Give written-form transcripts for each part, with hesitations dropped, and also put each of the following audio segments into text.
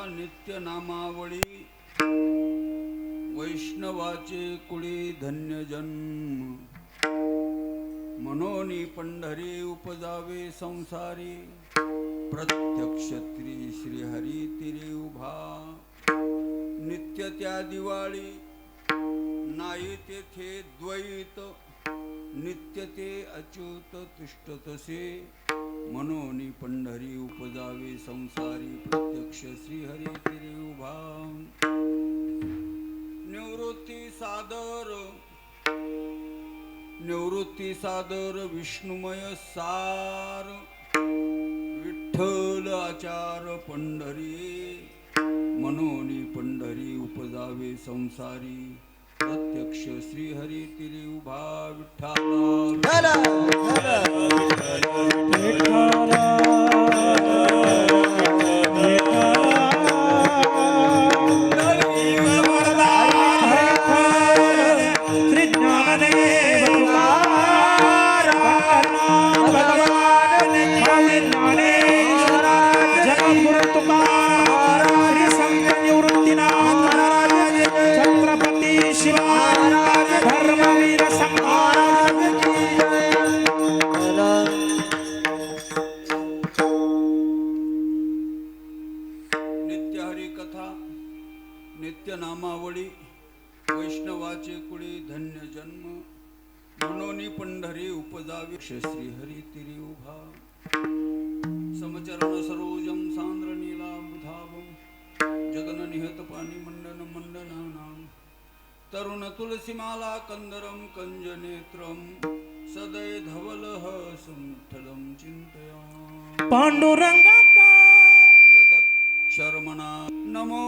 नित्य नामावळी वैष्णवाचे कुळी धन्य जन्म मनोनी पंढरी उपजावे संसारी प्रत्यक्ष श्री हरी तिरी उभा नित्य त्या दिवाळी नाही तेथे द्वैत नित्य ते अच्युत तिष्ठ तसे मनोनी पंढरी उपजावे संसारी प्रत्यक्ष श्री हरी तिरी उभा निवृत्ती सादर विष्णुमय सार विठ्ठल आचार पंढरी मनोनी पंढरी उपजावे संसारी प्रत्यक्ष श्री हरी तिरी उभा विठ्ठला नित्य नामावळी वैष्णवाचे कुळी धन्य जन्म मनोनी पंढरी उपजावे श्री हरी तिरी उभा समचरण सरोजम सांद्र नीलामृधाभं जगन निहत पाणी मंडन मंडनानां तरुण तुलसीमाला कंदरम कंजनेत्रम सदै धवलः संठलं चिंतया पांडुरंगाका यदक्षरमणा नमो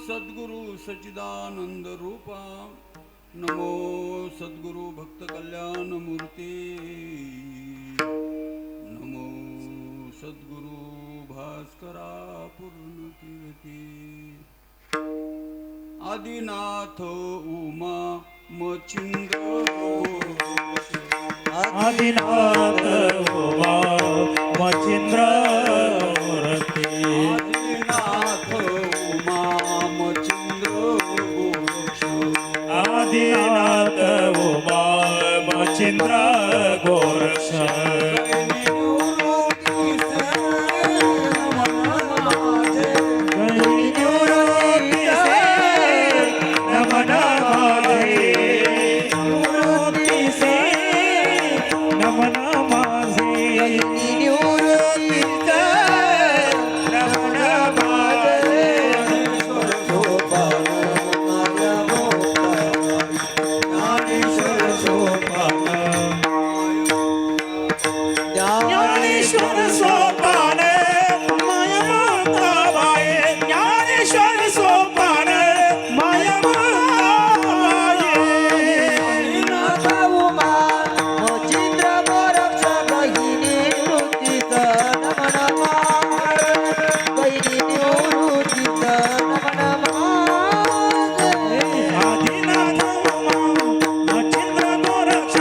सद्गुरु सच्चिदानंद रूपा नमो सद्गुरु भक्त कल्याण मूर्ती नमो सद्गुरु भास्करा पूर्ण कीर्ती आदिनाथ उमा मचिंद्र आदिनाथ उमा मचिंद्र मूर्ती आदिनाथ उमा मचिंद्र आदिनाथ उमा मचिंद्र गोरक्ष ज्ञानेश्वर सोपान माया माता बाई ज्ञानेश्वर सोपान माया माता बाई उमा मचिंद्र गोरक्ष बहिणी निवृत्तीत नम नमः बहिणी निवृत्तीत नम नमः आदिनाथ उमा मचिंद्र गोरक्ष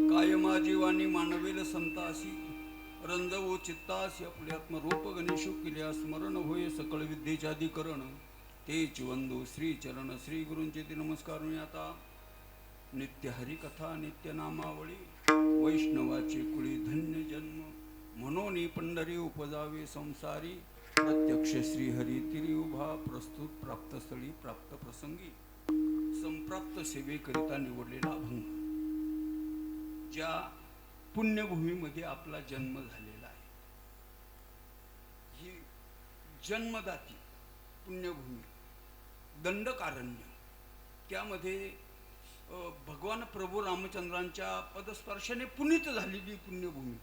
कायमा जीवानी मानवेल संतासी रंजवो चित्तासी आपले आत्मरूप गणेशु किल्या स्मरण होय सकळ विद्येचे अधिकरण तेच वंदो श्री चरण श्री गुरूंचे ते नमस्कार मी आता नित्य हरिकथा नित्य नामावळी वैष्णवाचे कुळी धन्य जन्म म्हणून पंढरी उपजावे संसारी प्रत्यक्ष श्री हरी तिरी उभा प्रस्तुत प्राप्त स्थळी प्राप्त प्रसंगी संप्राप्त सेवेकरिता निवडलेला अभंग ज्या पुण्यभूमीमध्ये आपला जन्म झालेला आहे ही जन्मदाती पुण्यभूमी दंडकारण्य त्यामध्ये भगवान प्रभू रामचंद्रांच्या पदस्पर्शाने पुनीत झालेली पुण्यभूमी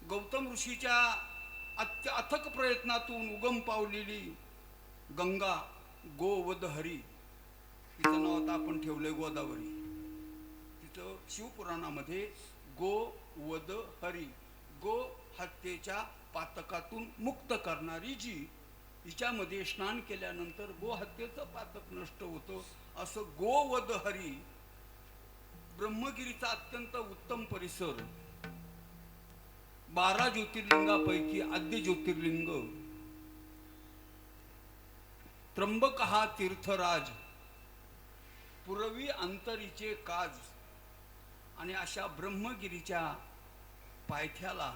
गौतम ऋषीच्या अथक प्रयत्नातून उगम पावलेली गंगा गोवद हरी तिचं नाव आता आपण ठेवलंय गोदावरी तिथं शिवपुराणामध्ये गो वद हरी गो हत्येच्या पातकातून मुक्त करणारी जी हिच्यामध्ये स्नान केल्यानंतर गो हत्येचं पातक नष्ट होतं असं गोवद हरी ब्रह्मगिरीचा अत्यंत उत्तम परिसर 12 ज्योतिर्लिंगापैकी आद्य ज्योतिर्लिंग त्र्यंबक हा तीर्थराज पुरवी अंतरीचे काज आणि अशा ब्रह्मगिरीच्या पायथ्याला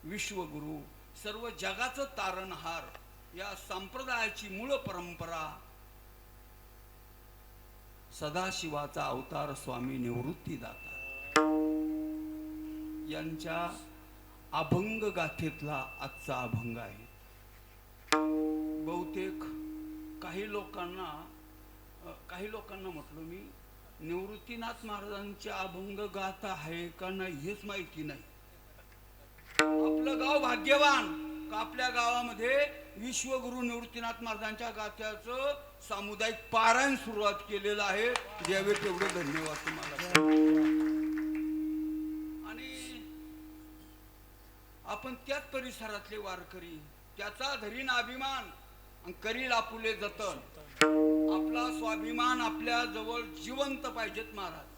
विश्वगुरु सर्व जगाचं तारणहार या संप्रदायाची मूळ परंपरा सदाशिवाचा अवतार स्वामी निवृत्तीदाता यांच्या अभंग गाथेतला आजचा अभंग आहे. बहुतेक काही लोकांना म्हटलं मी निवृत्तीनाथ महाराजांच्या अभंग गाथा आहे का नाही हेच माहिती नाही. आपलं गाव भाग्यवान का आपल्या गावामध्ये विश्वगुरु निवृत्तीनाथ महाराजांच्या गाथ्याचं सामुदायिक पारायण सुरुवात केलेलं आहे. द्यावे तेवढे धन्यवाद तुम्हाला. आणि आपण त्याच परिसरातले वारकरी त्याचा धरीन अभिमान आणि करील आपुले जतन. आपला स्वाभिमान आपल्या जवळ जिवंत पाहिजेत महाराज.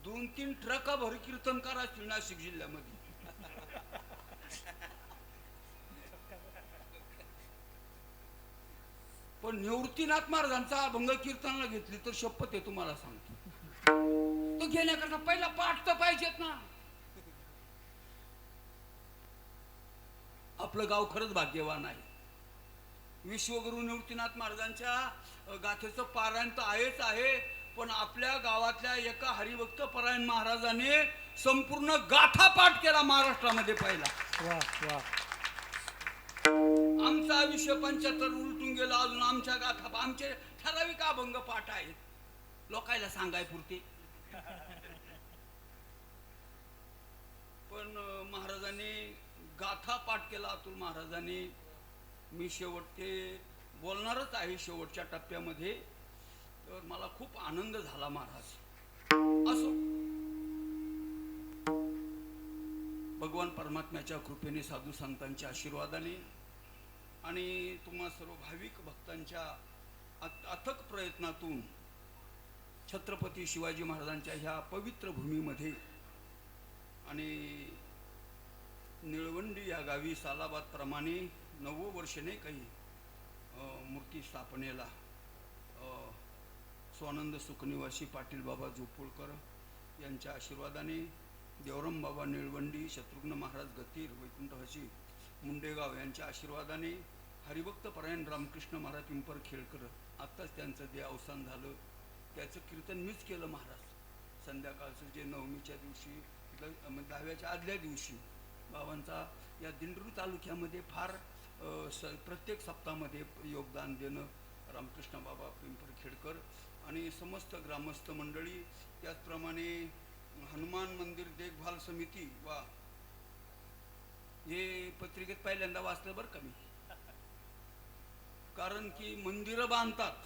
2-3 ट्रका भर कीर्तनकार असतील नाशिक जिल्ह्यामध्ये. पण निवृत्तीनाथ महाराजांचा अभंग कीर्तनाला घेतली तर शपथ आहे तुम्हाला सांगतो तो घेण्याकरता पहिला पाठ तर पाहिजेत ना. आपलं गाव खरंच भाग्यवान आहे. विश्वगुरु निवृत्तीनाथ महाराजांच्या गाथेचं पारायण तर आहेच आहे, पण आपल्या गावातल्या एका हरिभक्त परायण महाराजाने संपूर्ण गाथा पाठ केला महाराष्ट्रामध्ये पहिला. वा वा. आमचा आयुष्य 75 उलटून गेला, अजून आमच्या गाथा आमचे ठराविक अभंग पाठ आहेत लोकायला सांगाय पुरते. पण महाराजांनी गाथा पाठ केला अतुल महाराजांनी. मी शेवट ते बोलणारच आहे शेवटच्या टप्प्यामध्ये. तर मला खूप आनंद झाला महाराज. असो, भगवान परमात्म्याच्या कृपेने, साधू संतांच्या आशीर्वादाने आणि तुम्हा सर्व भाविक भक्तांच्या अथक प्रयत्नातून छत्रपती शिवाजी महाराजांच्या ह्या पवित्र भूमीमध्ये आणि निळवंडी या गावी सालाबाद प्रमाणे 9 वर्ष नाही काही मूर्ती स्थापनेला स्वानंद सुखनिवासी पाटील बाबा जोपुळकर यांच्या आशीर्वादाने, देवराम बाबा निळवंडी, शत्रुघ्न महाराज गतीर, वैकुंठवासी मुंडेगाव यांच्या आशीर्वादाने, हरिभक्त परायण रामकृष्ण महाराज पिंपरखेडकर आत्ताच त्यांचं जे अवसान झालं त्याचं कीर्तन मीच केलं महाराज. संध्याकाळचं जे नवमीच्या दिवशी 10व्याच्या आदल्या दिवशी बाबांचा या दिंडोरी तालुक्यामध्ये फार प्रत्येक सप्ताहामध्ये योगदान देणं रामकृष्ण बाबा पिंपरखेडकर आणि समस्त ग्रामस्थ मंडळी, त्याचप्रमाणे हनुमान मंदिर देखभाल समिती. वा, हे पत्रिकेत पहिल्यांदा वाचलं बरं का मी. कारण की मंदिरं बांधतात,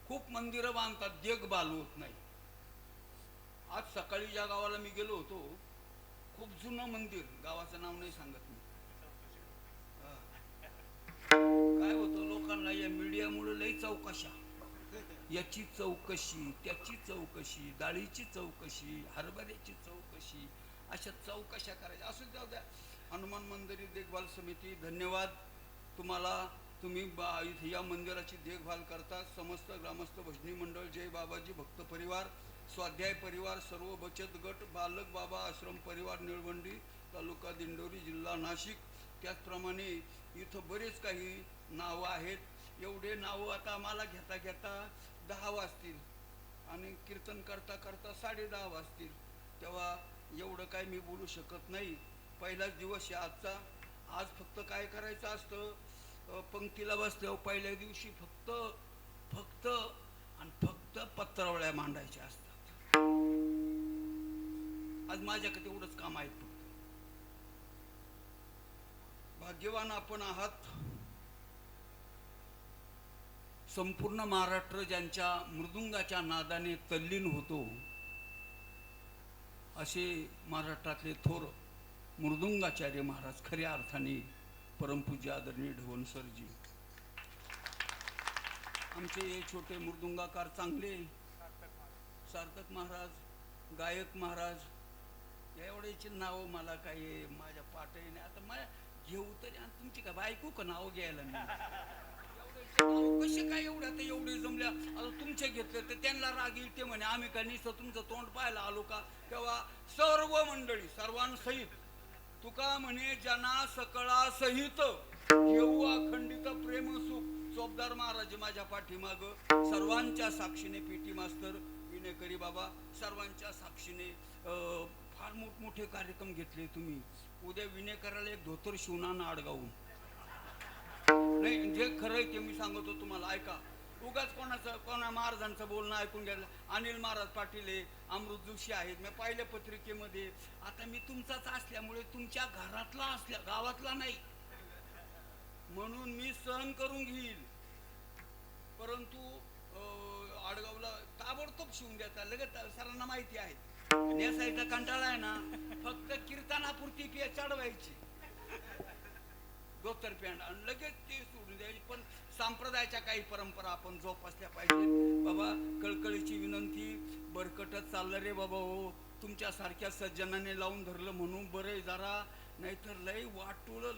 खूप मंदिरं बांधतात, देखभाल होत नाही. आज सकाळी ज्या गावाला मी गेलो होतो, खूप जुनं मंदिर, गावाचं नाव नाही सांगत मी. काय होतं, लोकांना या मीडियामुळे लई चौकशा, याची चौकशी, त्याची चौकशी, डाळीची चौकशी, हरभऱ्याची चौकशी, अशा चौकशा करायच्या. असं जाऊ द्या. हनुमान मंदिर देखभाल समिती, धन्यवाद तुम्हाला. तुम्ही इथे या मंदिराची देखभाल करता. समस्त ग्रामस्थ भजनी मंडळ, जय बाबाजी भक्त परिवार, स्वाध्याय परिवार, सर्व बचत गट, बालक बाबा आश्रम परिवार निळवंडी, तालुका दिंडोरी, जिल्हा नाशिक. त्याचप्रमाणे इथं बरेच काही नावं आहेत. एवढे नावं आता आम्हाला घेता घेता 10 वाजतील आणि कीर्तन करता करता 10:30 वाजतील. तेव्हा एवढं काय मी बोलू शकत नाही. पहिलाच दिवस आहे आजचा. आज फक्त काय करायचं असतं, पंक्तीला बसल्यावर पहिल्या दिवशी फक्त पत्रावळ्या मांडायच्या असतात. आज माझ्याकडे एवढंच काम आहे. फक्त भाग्यवान आपण आहात. संपूर्ण महाराष्ट्र ज्यांच्या मृदुंगाच्या नादाने तल्लीन होतो, असे महाराष्ट्रातले थोर मृदुंगाचार्य महाराज, खऱ्या अर्थाने परमपूज्य आदरणीय ढवण सरजी. आमचे हे छोटे मृदुंगाकार चांगले, सार्थक महाराज, गायक महाराज, एवढ्याची नावं मला काही माझ्या पाठही नाही. आता मला घेऊ तरी, आणि तुमची का बायको का नाव घ्यायला नाही. कसे काय एवढे आता एवढे जमल्या. आता तुमचे घेतले तर त्यांना राग येईल. ते म्हणे आम्ही काय नुसतं तुमचं तोंड पाहायला आलो का. तेव्हा सर्व मंडळी सर्वांसहित तुका म्हणे जना सकळा सहित घेऊ अखंडित प्रेम सुख. चोपदार महाराज माझ्या पाठीमाग, सर्वांच्या साक्षीने पेटी मास्तर विनेकरी बाबा, सर्वांच्या साक्षीने फार मोठमोठे कार्यक्रम घेतले तुम्ही. उद्या विनेकराला एक धोतर शिवणार आडगावून. नाही, जे खरं आहे ते मी सांगतो तुम्हाला, ऐका. उगाच कोणा महाराजांचं बोलणं ऐकून घ्यायला. अनिल महाराज पाटील आहे, अमृत जोशी आहेत, मी पाहिल्या पत्रिकेमध्ये. आता मी तुमचाच असल्यामुळे तुमच्या घरातला असल्या, गावातला नाही म्हणून मी सहन करून घेईल. परंतु आडगावला ताबडतोब शिवून द्यायचा, लगेच सरांना माहिती आहे. नेसायचा कंटाळा आहे ना, फक्त कीर्तनापुरती पी चढवायची धोतर पॅन्ट आणि लगेच ते सोडून द्यायची. पण संप्रदायाच्या काही परंपरा आपण जोपासल्या पाहिजे. बाबा, कळकळीची विनंती, बरकटच चाललं रे बाबा हो. तुमच्यासारख्या सज्जनाने लावून धरलं म्हणून बरे जरा, नाहीतर लय वाटुळं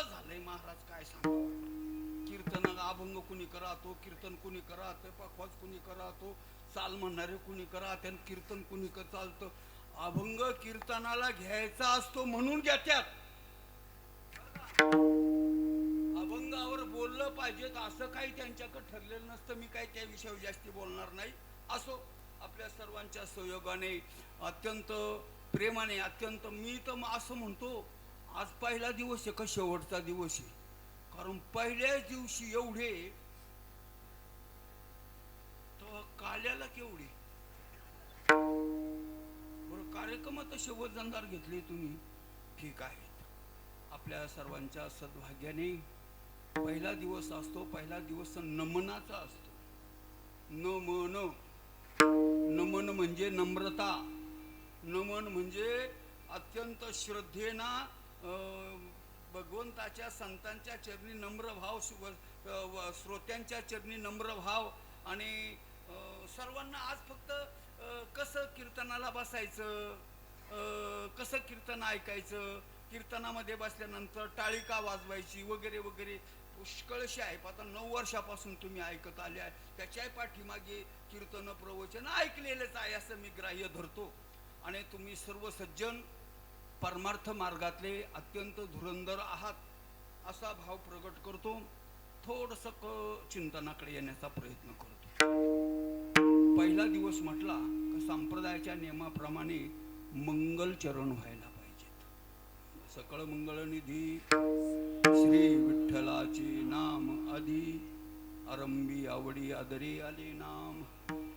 झालंय महाराज. काय सांगा, कीर्तन अभंग कुणी करातो, कीर्तन कुणी करात, पखवाज कुणी करातो, चाल म्हणणारे कुणी करात, कीर्तन कुणी चालतं. अभंग कीर्तनाला घ्यायचा असतो म्हणून घेत्यात. अभंगावर बोललं पाहिजेत असं काही त्यांच्याकडे ठरलेलं नसतं. मी काही त्या विषयावर जास्ती बोलणार नाही. असो, आपल्या सर्वांच्या सहयोगाने अत्यंत प्रेमाने अत्यंत मी तर असं म्हणतो, आज पहिला दिवस आहे का शेवटचा दिवस आहे? कारण पहिल्याच दिवशी एवढे तर काल्याला केवढे बरं कार्यक्रमात असे वजनदार घेतले तुम्ही, ठीक आहे. आपल्या सर्वांच्या सद्भाग्याने पहिला दिवस असतो. पहिला दिवस नमनाचा असतो. नमन, नमन म्हणजे नम्रता. नमन म्हणजे अत्यंत श्रद्धेनं भगवंताच्या संतांच्या चरणी नम्र भाव, श्रोत्यांच्या चरणी नम्र भाव. आणि सर्वांना आज फक्त कसं कीर्तनाला बसायचं, कसं कीर्तन ऐकायचं, कीर्तनामध्ये बसल्यानंतर टाळी का वाजवायची वगैरे वगैरे पुष्कळशी आहे. आता 9 वर्षापासून तुम्ही ऐकत आले आहे. त्याच्याही पाठीमागे कीर्तन प्रवचन ऐकलेलंच आहे असं मी ग्राह्य धरतो. आणि तुम्ही सर्व सज्जन परमार्थ मार्गातले अत्यंत धुरंधर आहात असा भाव प्रकट करतो. थोडंसं चिंतनाकडे येण्याचा प्रयत्न करतो. पहिला दिवस म्हटला का संप्रदायाच्या नियमाप्रमाणे मंगलचरण व्हायला पाहिजेत. सकळ मंगलनिधी श्री विठ्ठलाचे नाम आधी, आरंभी आवडी आदरी आले नाम,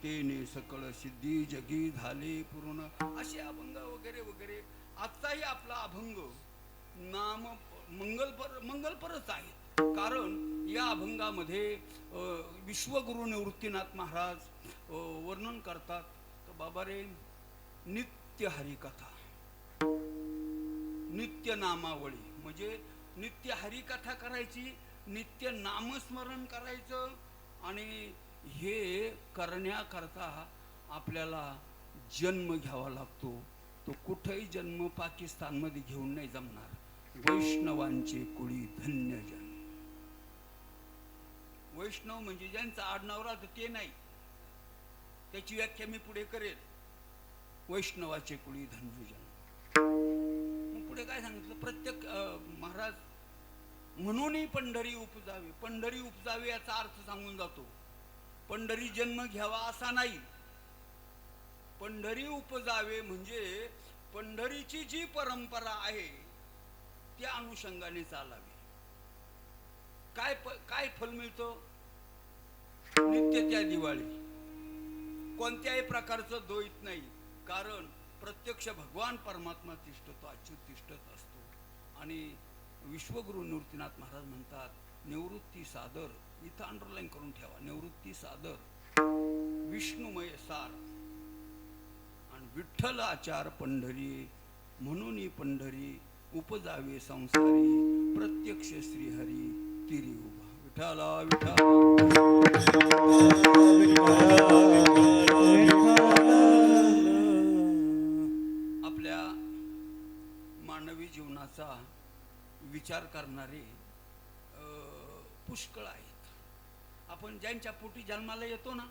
तेने सकळ सिद्धी जगी झाले पूर्ण, असे अभंग वगैरे वगैरे. आजचाही आपला अभंग नाम मंगलपरच आहे. कारण या अभंगामध्ये विश्वगुरु निवृत्तीनाथ महाराज वर्णन करतात तर बाबा रे, नित्य हरिकथा, नित्य नामावळी म्हणजे नित्य हरिकथा करायची, नित्य नामस्मरण करायचं. आणि हे करण्याकरता आपल्याला जन्म घ्यावा लागतो. तो कुठेही जन्म पाकिस्तानमध्ये घेऊन नाही जमणार. वैष्णवांचे कुळी धन्य जन. वैष्णव म्हणजे ज्यांचा आडनाव राहतं ते नाही, त्याची व्याख्या मी पुढे करेल. वैष्णवाचे कुळी धन्य जन. मग पुढे काय सांगितलं? प्रत्येक महाराज म्हणूनही पंढरी उपजावे. पंढरी उपजावे याचा अर्थ सांगून जातो. पंढरी जन्म घ्यावा असा नाही. पंढरी उपजावे म्हणजे पंढरीची जी परंपरा आहे त्या अनुषंगाने चालावी. काय फल मिळतं? नित्य त्या दिवाळी, कोणत्याही प्रकारचं द्वैत नाही. कारण प्रत्यक्ष भगवान परमात्मा तिष्ठतो, अच्युत तिष्ठत असतो. आणि विश्वगुरु निवृत्तीनाथ महाराज म्हणतात, निवृत्ती सादर, इथं अंडरलाईन करून ठेवा, निवृत्ती सादर विष्णुमय सार आणि विठ्ठल आचार पंढरी, म्हणून पंढरी उपजावे संसारी, प्रत्यक्ष श्रीहरी तिरी उभा. विठ्ठला विठ्ठला. आपल्या मानवी जीवनाचा विचार करणारे पुष्कळ आहेत. आपण ज्यांच्या पोटी जन्माला येतो ना,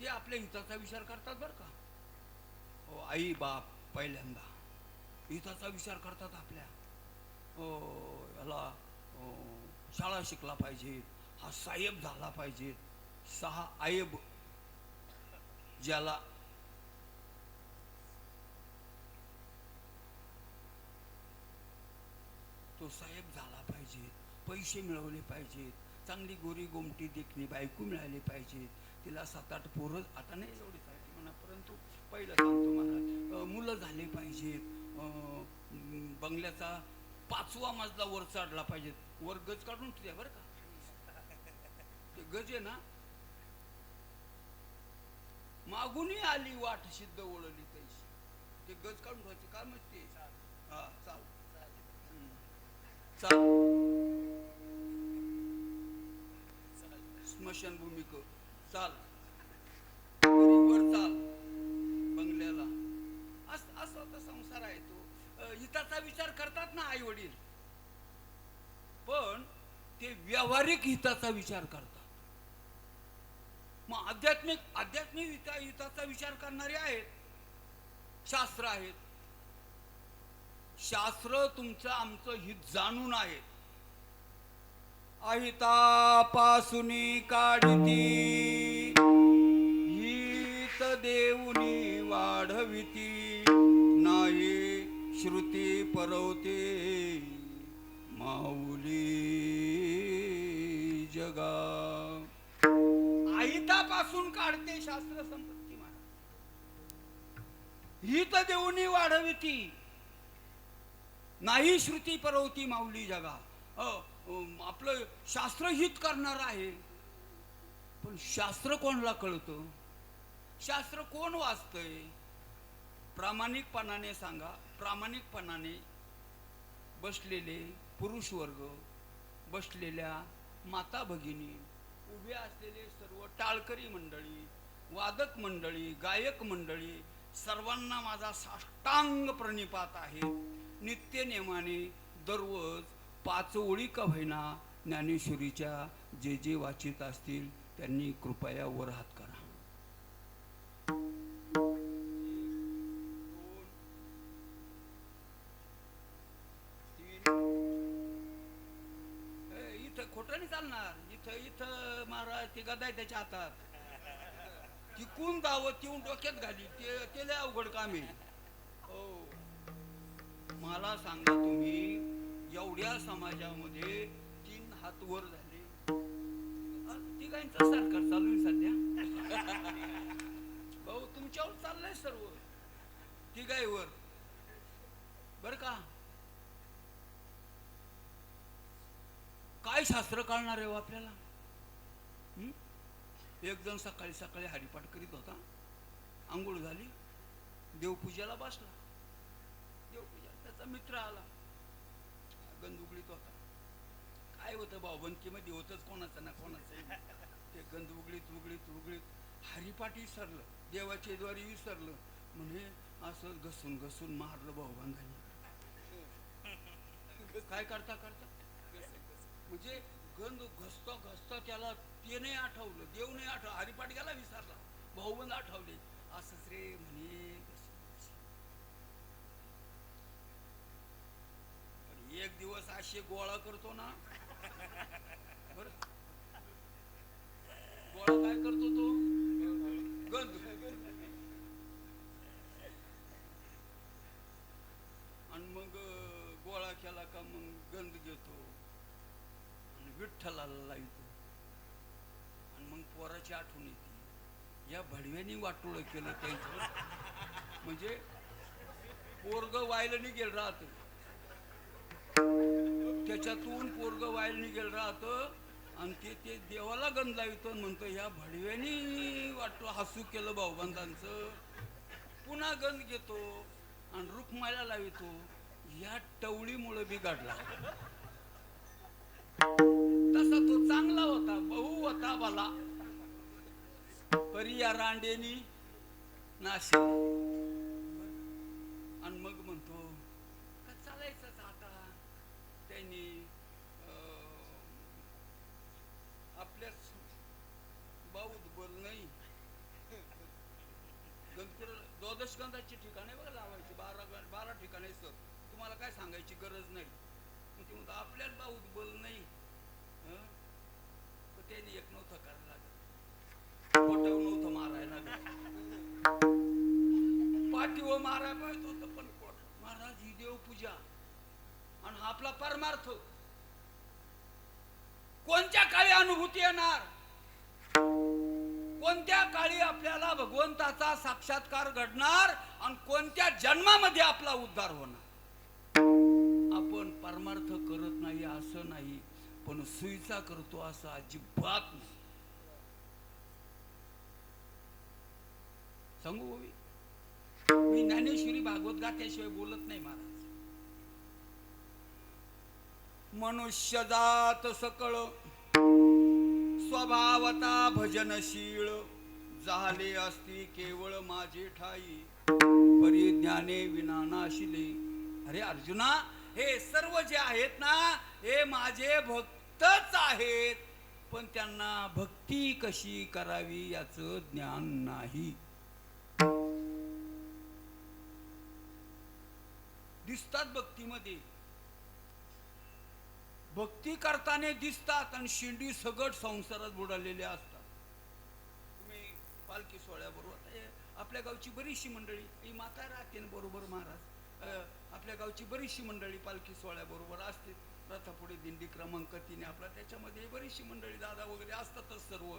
ते आपल्या हिताचा विचार करतात बरं का. आई बाप पहिल्यांदा हिताचा विचार करतात आपल्या. याला शाळा शिकला पाहिजे, हा साहेब झाला पाहिजे. 6 आयब ज्याला तो साहेब झाला पाहिजे, पैसे मिळवले पाहिजेत, चांगली गोरी गोमटी देखणी बायको मिळाली पाहिजे, तिला 7-8 पोरं, आता नाही एवढी साठी म्हणा, परंतु पहिलं सांगतो महाराज, मुलं झाले पाहिजेत, बंगल्याचा 5वा मजला वर चढला पाहिजे. वर गज काढून ठेवा बरं का. ते गज आहे ना, मागूनही आली वाट सिद्ध ओळखली तैशी, ते गज काढून ठेवायचे काय म्हणते. हा चाल चाल, स्मशानभूमी चाल, वर चाल, बंगल्याला. असं होता संसार आहे तो. हिताचा विचार करतात ना आई वडील, पण ते व्यावहारिक हिताचा विचार करतात. मग आध्यात्मिक हिताचा विचार करणारे आहेत, शास्त्र आहेत. शास्त्र तुमचं आमचं हित जाणून आहे. अहितापासुनी काढिती हित देऊनी वाढविती नाही श्रुती परवते माऊली जगा. अहितापासून काढते शास्त्र संपत्ती महाराज. हित देऊनी वाढविती नाही श्रुती परवती माऊली जगा. आपलं शास्त्र हित करणार आहे, पण शास्त्र कोणाला कळतं? शास्त्र कोण वाचतंय? प्रामाणिकपणाने सांगा. प्रामाणिकपणाने बसलेले पुरुष वर्ग, बसलेल्या माता भगिनी, उभे असलेले सर्व टाळकरी मंडळी, वादक मंडळी, गायक मंडळी, सर्वांना माझा साष्टांग प्रणिपात आहे. नित्य नेमाने दररोज 5 ओळी का होईना ज्ञानेश्वरीच्या जे जे वाचित असतील त्यांनी कृपया वर हात करा. 1, 2, 3. इथं खोटं नाही चालणार. इथं इथं महाराज ते गदाय त्याच्या हातात, तिकून दावत येऊन डोक्यात घाली, ते लय अवघड काम आहे. हो, मला सांगा तुम्ही, एवढ्या समाजामध्ये 3 हात वर झाले. तिघांचं सरकार चालू आहे सध्या. भाऊ तुमच्यावर चाललंय सर्व, तिघाईवर बर का. काय शास्त्र कळणार आहे हो आपल्याला? एक जण सकाळी सकाळी हरिपाठ करीत होता, आंघोळ झाली, देवपूजेला बसला. देवपूजा त्याचा मित्र आला, गंध उघडीत होता. काय होतं भाऊबंदकीमध्ये होतच कोणाचं ना कोणाचं. ते गंध उघडीत उघडीत उघडीत हरिपाठ विसरलं, देवाचे द्वारी विसरलं. म्हणजे असं घसून घसून मारलं भाऊबंदांनी. काय करता करता म्हणजे गंध घसता घसता त्याला ते नाही आठवलं, देव नाही आठवलं, हरिपाठ गेला विसरला, भाऊबंद आठवले. असंच रे म्हणे. एक दिवस असे गोळा करतो ना, बर गोळा काय करतो तो? गंध. आणि मग गोळा केला का मग गंध घेतो आणि विठ्ठलाला लावतो. आणि मग पोराची आठवण येते, या भडव्यानी वाटोळं केलं त्यांचं. म्हणजे पोरग वायला निघेल राहत, त्याच्यातून पोरग वायला निघेल राहत. आणि ते देवाला गंध लावतो, म्हणतो या भडव्यानी वाटलं हसू केलं भाऊबंदांचं. पुन्हा गंध घेतो आणि रुक्मायला लावितो. या टवळीमुळे बिघडला. तसा तो चांगला होता, बहु होता बाला, परी या रांडेनी नाशी. आणि मग म्हणतो का चालायचंच आता. त्यांनी आपल्याच बाऊत बोल नाही, द्वादश गंधाची ठिकाणे बघा लावायची, 12 ठिकाणे सर. तुम्हाला काय सांगायची गरज नाही. ते म्हणतो आपल्याच बाऊत बोल नाही. त्यांनी एक नव्हतं करायला लागत, पोटावर नव्हतं मारायला लागत, पाठीवर मारायला पाहिजे होतं, पण पोट. महाराज ही देवपूजा आणि आपला परमार्थ कोणत्या काळी अनुभूती येणार? कोणत्या काळी आपल्याला भगवंताचा साक्षात्कार घडणार आणि कोणत्या जन्मामध्ये आपला उद्धार होणार? आपण परमार्थ करत नाही असं नाही, पण सुईचा करतो असं अजिबात नाही. सांगू मी ज्ञानेश्वरी भागवत गात्याशिवाय बोलत नाही महाराज. मनुष्य जात सकळ स्वभावता भजनशील झाले असती केवळ माझे ठाई परिज्ञाने विना नाशिले. अरे अर्जुना, हे सर्व जे आहेत ना हे माझे भक्तच आहेत, पण त्यांना भक्ती कशी करावी याचं ज्ञान नाही. दिसतात भक्तीमध्ये, भक्ती करताना दिसतात आणि शेंडी सगट संसारात बुडालेले असतात. तुम्ही पालखी सोहळ्याबरोबर आपल्या गावची बरीचशी मंडळी, ही माता राहते ना बरोबर महाराज, आपल्या गावची बरीचशी मंडळी पालखी सोहळ्याबरोबर असते. रथापुढे दिंडी क्रमांक 3 आपला, त्याच्यामध्ये बरीचशी मंडळी दादा वगैरे असतातच सर्व.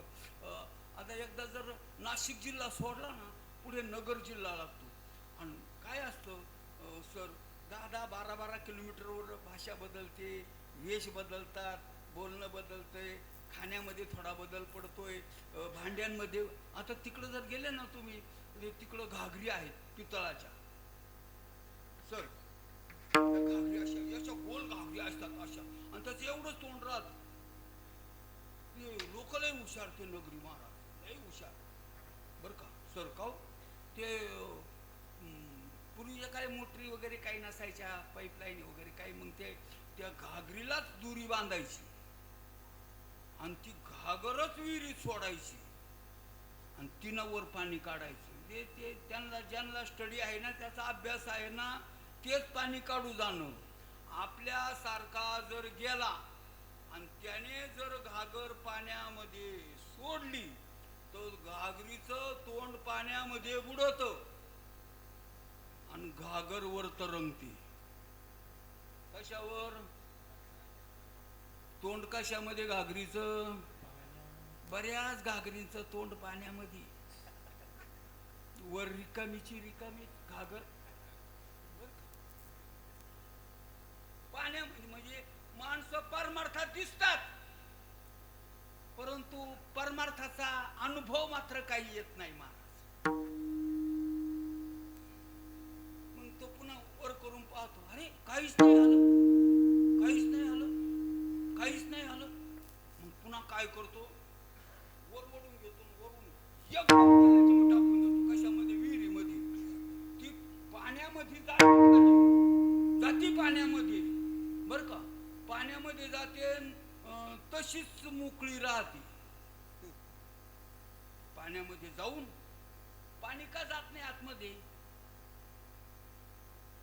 आता एकदा जर नाशिक जिल्हा सोडला ना, पुढे नगर जिल्हा लागतो. आणि काय असतं सर, 10-12 किलोमीटरवर भाषा बदलते, वेश बदलतात, बोलणं बदलतंय, खाण्यामध्ये थोडा बदल पडतोय, भांड्यांमध्ये. आता तिकडं जर गेले ना तुम्ही, तिकडं घागरी आहेत पितळाच्या सर, घागरी अशा याच्या गोल घागरी असतात अशा, आणि त्याचं एवढंच तोंड राहत. लोक लय हुशार ते नगरी महाराज, लय हुशार बरं का सर. का ते पूर्वीच्या काही मोटरी वगैरे काही नसायच्या, पाईपलाईन वगैरे काही, मग ते त्या घागरीलाच दोरी बांधायची आणि ती घागरच विहिरीत सोडायची आणि तिनं वर पाणी काढायचं. ते त्यांना ज्यांना स्टडी आहे ना, त्याचा अभ्यास आहे ना, तेच पाणी काढू जाणं. आपल्यासारखा जर गेला आणि त्याने जर घागर पाण्यामध्ये सोडली तर घागरीचं तोंड पाण्यामध्ये बुडतं आणि घागर वर तरंगते. कशावर? तोंड कशामध्ये घागरीचं? बऱ्याच घागरींचं तोंड पाण्यामध्ये, वर रिकामीची रिकामी घागर पाण्यामध्ये. म्हणजे माणसं परमार्थात दिसतात, परंतु परमार्थाचा अनुभव मात्र काही येत नाही महाराज. मग तो पुन्हा वर करून पाहतो, अरे काहीच नाही आलं, काहीच नाही आलं, काहीच नाही आलं. मग पुन्हा काय करतो, वर वडून घेतो, वरून एक टाकून देतो. कशामध्ये? विहिरीमध्ये. ती पाण्यामध्ये जाती पाण्यामध्ये बर का, पाण्यामध्ये जाते, तशीच मोकळी राहते. पाण्यामध्ये जाऊन पाणी का जात नाही आतमध्ये?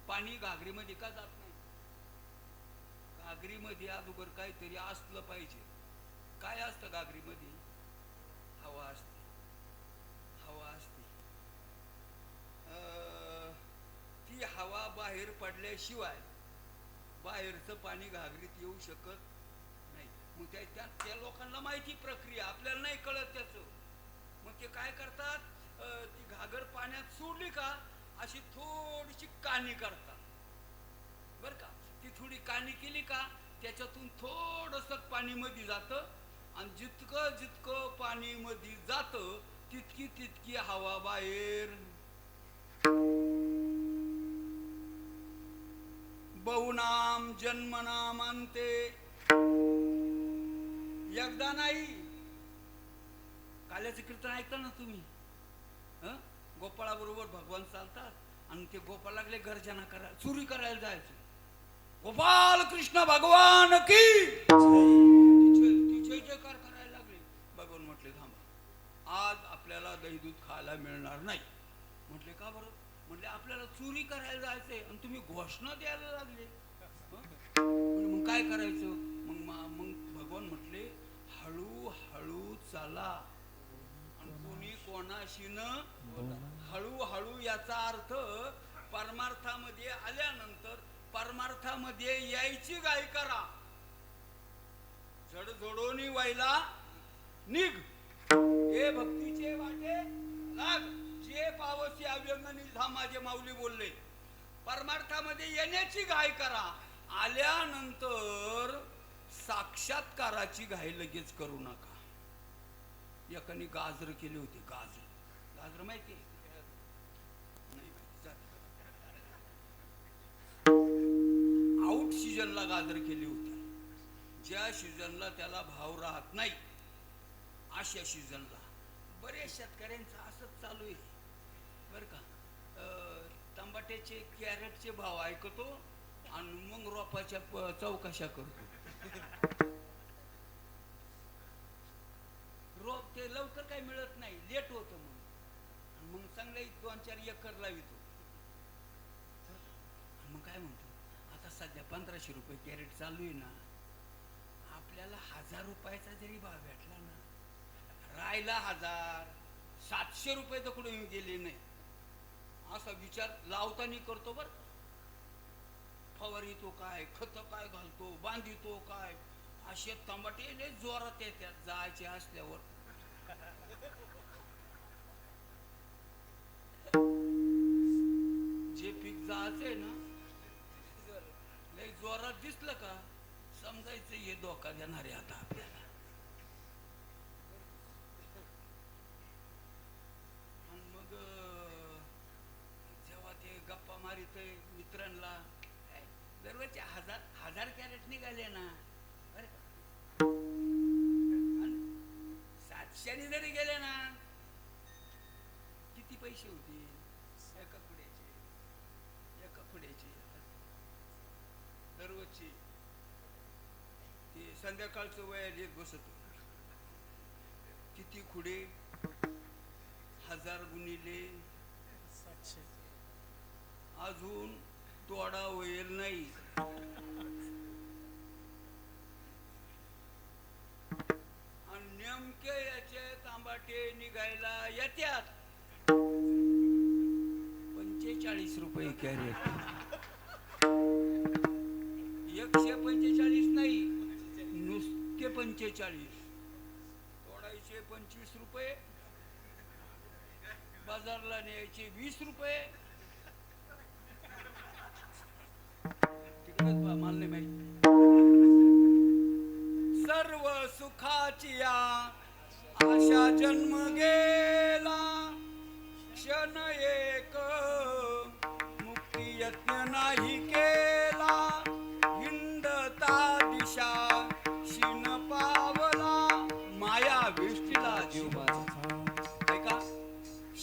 पाणी घागरीमध्ये का जात नाही? घागरीमध्ये अगोदर काहीतरी असलं पाहिजे. काय असतं घागरीमध्ये? हवा असते, हवा असते. ती हवा बाहेर पडल्याशिवाय बाहेरचं पाणी घागरीत येऊ शकत नाही. मग त्या लोकांना माहिती प्रक्रिया, आपल्याला नाही कळत त्याचं. मग ते काय करतात, ती घागर पाण्यात सोडली का अशी थोडीशी कानी करतात बर का. ती थोडी कानी केली का त्याच्यातून थोडंसं पाणी मध्ये जातं आणि जितकं जितकं पाणी मध्ये जातं तितकी तितकी हवा बाहेर. बहुनाम जन्मनाम अंते, एकदा नाही. काल्याचं कीर्तन ऐकता ना तुम्ही? गोपाळाबरोबर भगवान चालतात आणि ते गोपाळ लागले गर्जना करायला, चोरी करायला जायचं. गोपाल कृष्ण भगवान की जय जयकार करायला लागले. भगवान म्हटले थांबा, आज आपल्याला दही दूध खायला मिळणार नाही. म्हटले का बरं? म्हटले आपल्याला चोरी करायला जायचंय आणि तुम्ही घोषणा द्यायला लागले. मग काय करायचं? मग भगवान म्हटले हळूहळू चाला आणि कोणी कोणाशी न हळूहळू. याचा अर्थ परमार्थामध्ये आल्यानंतर परमार्थामध्ये यायची घाई करा, झडझडोनी व्हायला निघ, हे भक्तीचे वाटे लाग, जे पावसी अव्यंगनी हा माझे माऊली बोलले. परमार्थामध्ये येण्याची घाई करा, आल्यानंतर साक्षात्काराची घाई लगेच करू नका. एकाने गाजर केले होते, गाजर माहिती आहे? नाही माहिती. आउट सीजनला गाजर केली होती. ज्या सीजनला त्याला भाव राहत नाही अशा सीजनला बरेच शेतकऱ्यांचं असंच चालू आहे बर का. टमाट्याचे कॅरेटचे भाव ऐकतो आणि मग रोपाच्या चौकशा करतो. रोप ते लवकर काही मिळत नाही, लेट होतं. मग चांगले 2-4 एकर लावितो. मग काय म्हणतो सध्या 1500 रुपये कॅरेट चालू आहे ना, आपल्याला 1000 रुपयाचा जरी भाव भेटला ना, राहिला 1700 रुपये तर कुठे गेले नाही असा विचार लावताना करतो बरं. फवारितो काय, खत काय घालतो, बांधितो काय, असे तंबाटे लय जोरात येतात जायचे असल्यावर. जे पीक जायचंय ना, लय जोरात दिसलं का समजायचं हे धोका देणारे आता आपल्याला. आणि मग जेव्हा ते गप्पा मारित मित्रांना, दररोजचे 1000 कॅरेट निघाले ना बरं का, 700 जरी गेले ना, किती पैसे होते एका खुड्याचे दररोजचे. ते संध्याकाळचं वया येत बसत, किती खुडे, 1000 गुणिले 700. अजून तोडा होईल नाही. आणि नेमके याचे तांबाटे निघायला येत्यात 45 रुपये कॅरेट. 145 नाही, नुसते 45. तोडायचे 25 रुपये, बाजारला न्यायचे 20 रुपये. मानले माहिती. सर्व सुखाची आशा जन्म गेला, क्षण एक मुक्ती यत्न नाही केला, हिंडता दिशा शिन पावला, माया वेष्टीला जीव माझा. ऐका,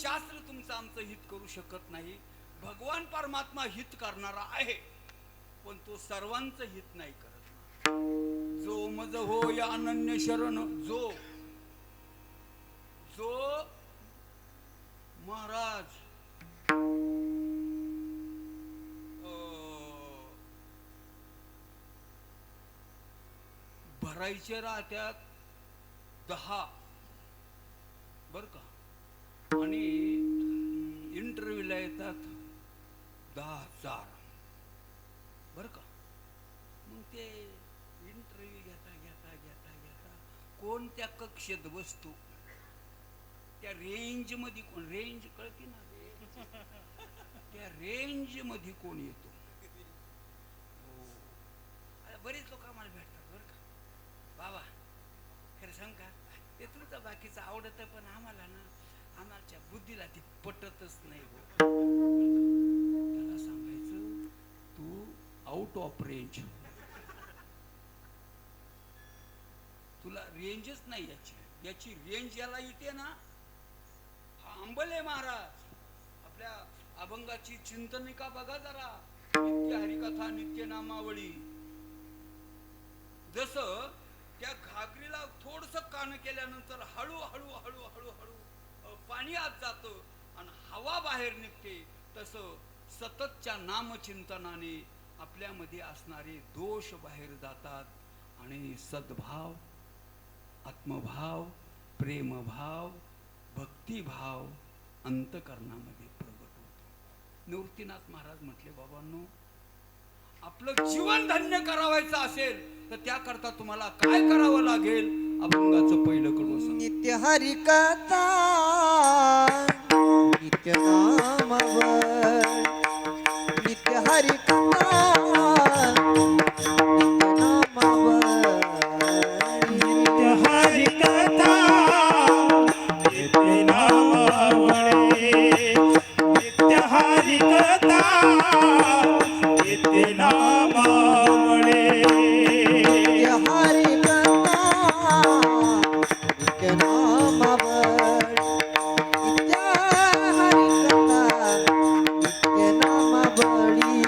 शास्त्र तुमचं आमचं हित करू शकत नाही, भगवान परमात्मा हित करणारा आहे, पण तो सर्वांचं हित नाही करत. जो मज हो या अनन्य शरण, जो महाराज भरायचे राहत्यात 10 बर का, आणि इंटरव्ह्यूला येतात 10,000 बर का. मग ते इंटरव्ह्यू घेता कोणत्या कक्षेत बसतो, त्या रेंज मध्ये कोण, रेंज कळते ना, त्या रेंज मध्ये कोण येतो. बरेच लोक आम्हाला भेटतात बरं का, बाबा खरं सांग का, ते तुमचं बाकीचं आवडतं, पण आम्हाला ना, आम्हाच्या बुद्धीला ती पटतच नाही हो. त्याला सांगायचं तू आउट ऑफ रेंज, तुला रेंजच नाही याची रेंज याला येते ना. हा अंबले महाराज आपल्या अभंगाची चिंतनिका बघा जरा, नित्य हरिकथा नित्य नामावळी. जसं त्या घागरीला थोडस कान केल्यानंतर हळूहळू हळूहळू हळू पाणी आत जातं आणि हवा बाहेर निघते, तसं सततच्या नामचिंतनाने आपल्यामध्ये असणारे दोष बाहेर जातात आणि सद्भाव, आत्मभाव, प्रेमभाव, भक्तिभाव अंतकरणामध्ये प्रगट होतो. निवृत्तीनाथ महाराज म्हटले, बाबांनो, आपलं जीवन धन्य करावायचं असेल तर त्याकरता तुम्हाला काय करावं लागेल, अभंगाचं पहिलं कडवं सांग. नित्य हरिकथा नित्य नामवर, नित्य हरिकथा नित्य हरिकथा नित्य नामावळे, नित्य हरिकथा नित्य नामावळे, नित्य हरिकथा नित्य नामवर, नित्य हरिकथा नित्य नामवळी,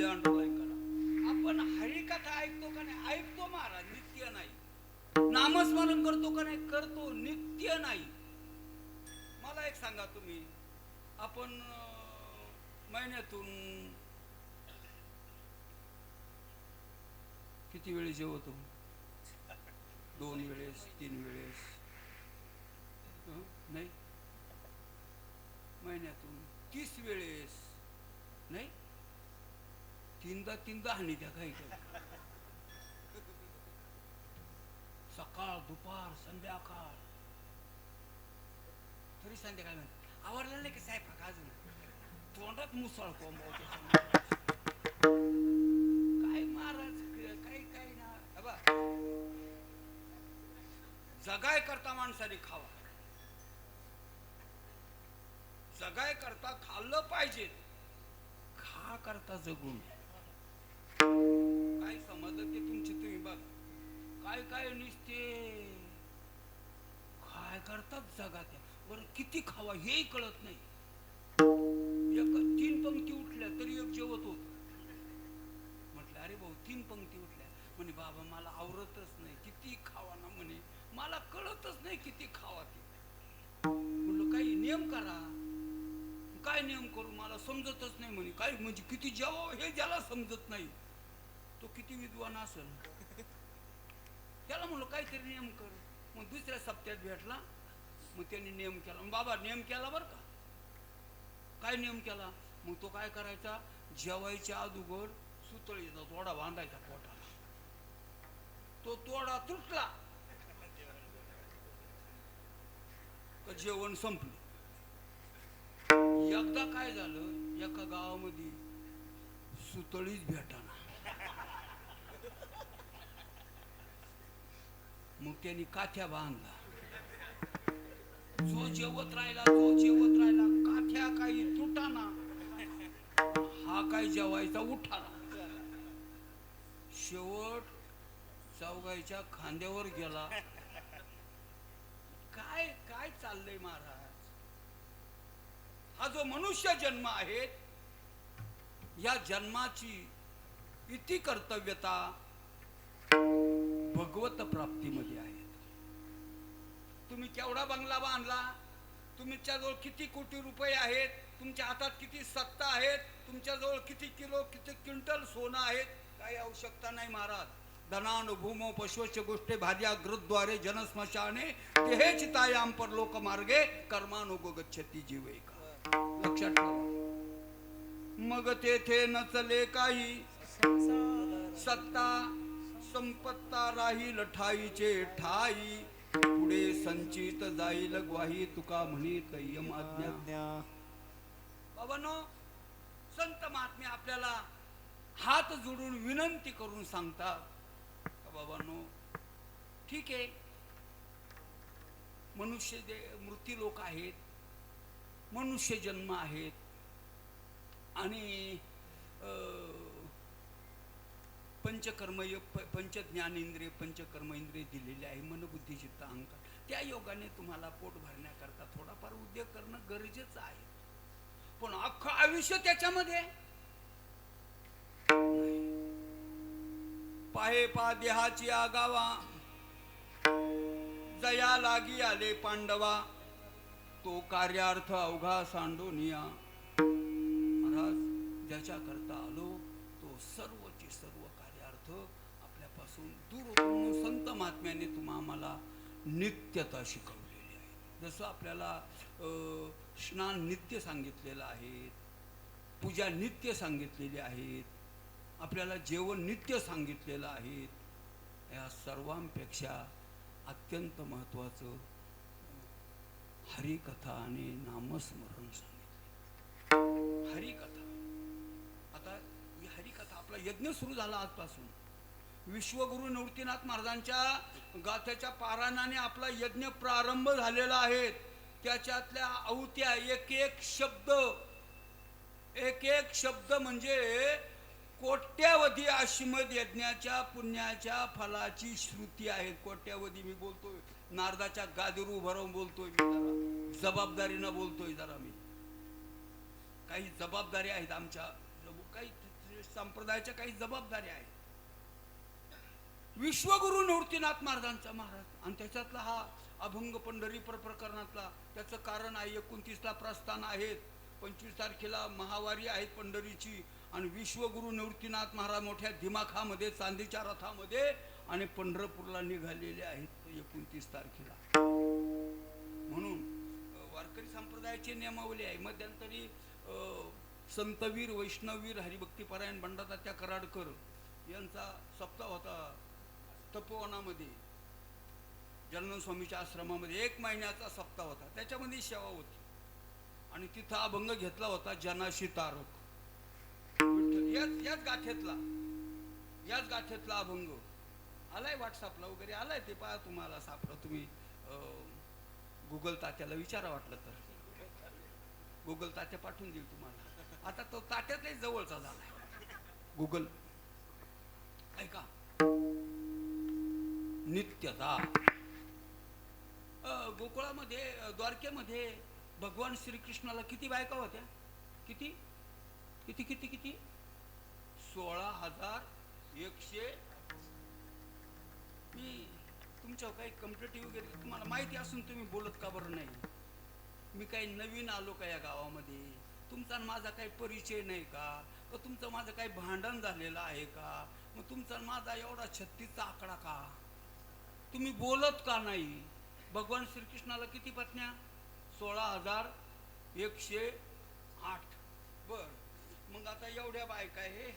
अंडरलाईन करा. आपण हरिकथा ऐकतो का नाही? ऐकतो महाराज, नित्य नाही. नामस्मरण करतो का नाही? करतो, नित्य नाही. मला एक सांगा तुम्ही, आपण महिन्यातून किती वेळेस जेवतो? 2 वेळेस, 3 वेळेस? नाही. महिन्यातून 30 वेळेस नाही. तीनदा हानी द्या काही काही. सकाळ, दुपार, संध्याकाळ. तरी संध्याकाळ म्हणते आवडलं नाही की साहेब अजून तोंडात मुसळ कोंबवतो. काय महाराज, काही ना बा. जगाय करता माणसाने खावा, जगाय करता खाल्लं पाहिजे, खा करता जगून. काय समजलं ते तुमचे तुम्ही बघ. काय नुसते काय करतात जगात. बरं किती खावा हेही कळत नाही. 3 पंक्ती उठल्या तरी एक जेवत होत. म्हटलं अरे भाऊ 3 पंक्ती उठल्या. म्हणे बाबा मला आवरतच नाही, किती खावा ना. म्हणे मला कळतच नाही किती खावा ते. म्हटलं काही नियम करा. काय नियम करू मला समजतच नाही. म्हणे काय म्हणजे किती जेवावं हे ज्याला समजत नाही तो किती विद्वान असेल. त्याला म्हणलं काहीतरी नियम कर. मग दुसऱ्या सप्त्यात भेटला. मग त्यांनी नियम केला. बाबा नियम केला बरं का. काय नियम केला? मग तो काय करायचा, जेवायच्या अगोदर सुतळीचा तोडा बांधायचा पोटाला. तो तोडा तुटला का जेवण संपलं. एकदा काय झालं, एका गावामध्ये सुतळीच भेटाना. मग त्यांनी काठ्या बांधला. जो जेवत राहिला काठ्या काही तुटाना, हा काय जेवायचा उठाला. शेवट चौघाईच्या खांद्यावर गेला. काय काय चाललंय महाराज. हा जो मनुष्य जन्म आहे, या जन्माची इति कर्तव्यता भगवत प्राप्तीमध्ये आहे. तुम्ही केवढा बंगला बांधला, तुमच्याजवळ किती कोटी रुपये आहेत, तुमच्या हातात किती सत्ता आहेत, तुमच्याजवळ किती किलो किती क्विंटल सोनं आहेत, काही आवश्यकता नाही महाराज. धनान भूमो पशुश्च गोष्टे भार्या गृद्वारे जनस्मशाने तेहे चितायाम परलोक मार्गे कर्मानुगो गच्छति जीवैका. लक्षात ठेवा. मग तेथे नचले काही, सत्ता संपत्ता राहील ठाईचे ठाई. पुढे संचित जाईल ग्वाही तुका म्हणी तय्यम आज्ञा. बाबांनो, संत महात्मे आपल्याला हात जोडून विनंती करून सांगतात, बाबांनो ठीक आहे, मनुष्य मृत्यू लोक आहेत, मनुष्य जन्म आहेत आणि पंचकर्म पंच ज्ञानेंद्रिय पंचकर्म इंद्रिय दिलेले आहे, मन बुद्धी चित्त अहंकार. त्या योगाने तुम्हाला पोट भरण्याकरता थोडाफार उद्योग करणं गरजेचं आहे. पण अख्खं आयुष्य त्याच्यामध्ये पाहे पा देहाची आगावा, जया लागी आले पांडवा, तो कार्यार्थ अवघा सांडोनिया. महाराज ज्याच्या करता आलो तो सर्वचे सर्व कार्यार्थ आपल्यापासून दूर होऊन संत महात्म्याने आम्हाला नित्यता शिकवलेली आहे. जसं आपल्याला स्नान नित्य सांगितलेलं आहे, पूजा नित्य सांगितलेली आहेत, आपल्याला जेवण नित्य सांगितलेलं आहे. या सर्वांपेक्षा अत्यंत महत्त्वाचं हरिकथा आणि नामस्मरण सांगितले. हरिकथा. आता ही हरिकथा, आपला यज्ञ सुरू झाला आजपासून. विश्वगुरु निवृत्तीनाथ महाराजांच्या गाथ्याच्या पारायणाने आपला यज्ञ प्रारंभ झालेला आहे. त्याच्यातल्या आहुत्या एक एक शब्द म्हणजे कोट्यावधी अश्वमेध यज्ञाच्या पुण्याच्या फलाची श्रुती आहे. कोट्यावधी मी बोलतोय, नारदाच्या गादीवर उभं राहून बोलतोय मी, जरा जबाबदारीनं बोलतोय. जरा मी काही जबाबदारी आहेत आमच्या, काही संप्रदायाच्या काही जबाबदाऱ्या आहेत. विश्वगुरु निवृत्तीनाथ महाराजांचा महाराज आणि त्याच्यातला हा अभंग पंढरी प्रकरणातला त्याचं कारण आहे. 29ला प्रस्थान आहेत, 25 तारखेला महावारी आहेत पंढरीची आणि विश्वगुरु निवृत्तीनाथ महाराज मोठ्या दिमाखामध्ये चांदीच्या रथामध्ये आणि पंढरपूरला निघालेले आहेत 29 तारखेला. म्हणून वारकरी संप्रदायाची नियमावली आहे. मध्यंतरी संतवीर वैष्णववीर हरिभक्तीपरायण बंडातात्या कराडकर यांचा सप्ताह होता तपोवनामध्ये, जनानंद स्वामीच्या आश्रमामध्ये 1 महिन्याचा सप्ताह होता. त्याच्यामध्ये सेवा होती आणि तिथं अभंग घेतला होता जनाशी तारक. याच गाथेतला अभंग आलाय व्हॉट्सअपला वगैरे आलाय, ते पहा तुम्हाला सापडा. तुम्ही गुगल तात्याला विचारा वाटलं तर, गुगल तात्या पाठवून देईल तुम्हाला. आता तो तात्यातही जवळचा झालाय गुगल. ऐका, नित्यता गोकुळामध्ये द्वारकेमध्ये भगवान श्रीकृष्णाला किती बायका होत्या? किती किती किती किती 16,100. मी तुमच्या काही कम्पिटेटिव्ह वगैरे तुम्हाला माहिती असून तुम्ही बोलत का बरं नाही? मी काही नवीन आलो का या गावामध्ये? तुमचा आणि माझा काही परिचय नाही का? तुमचं माझं काही भांडण झालेलं आहे का? मग तुमचा आणि माझा एवढा 36चा आकडा का? तुम्ही बोलत का नाही? भगवान श्रीकृष्णाला किती पत्न्या? 16,108. बर, मग आता एवढ्या बायका आहे.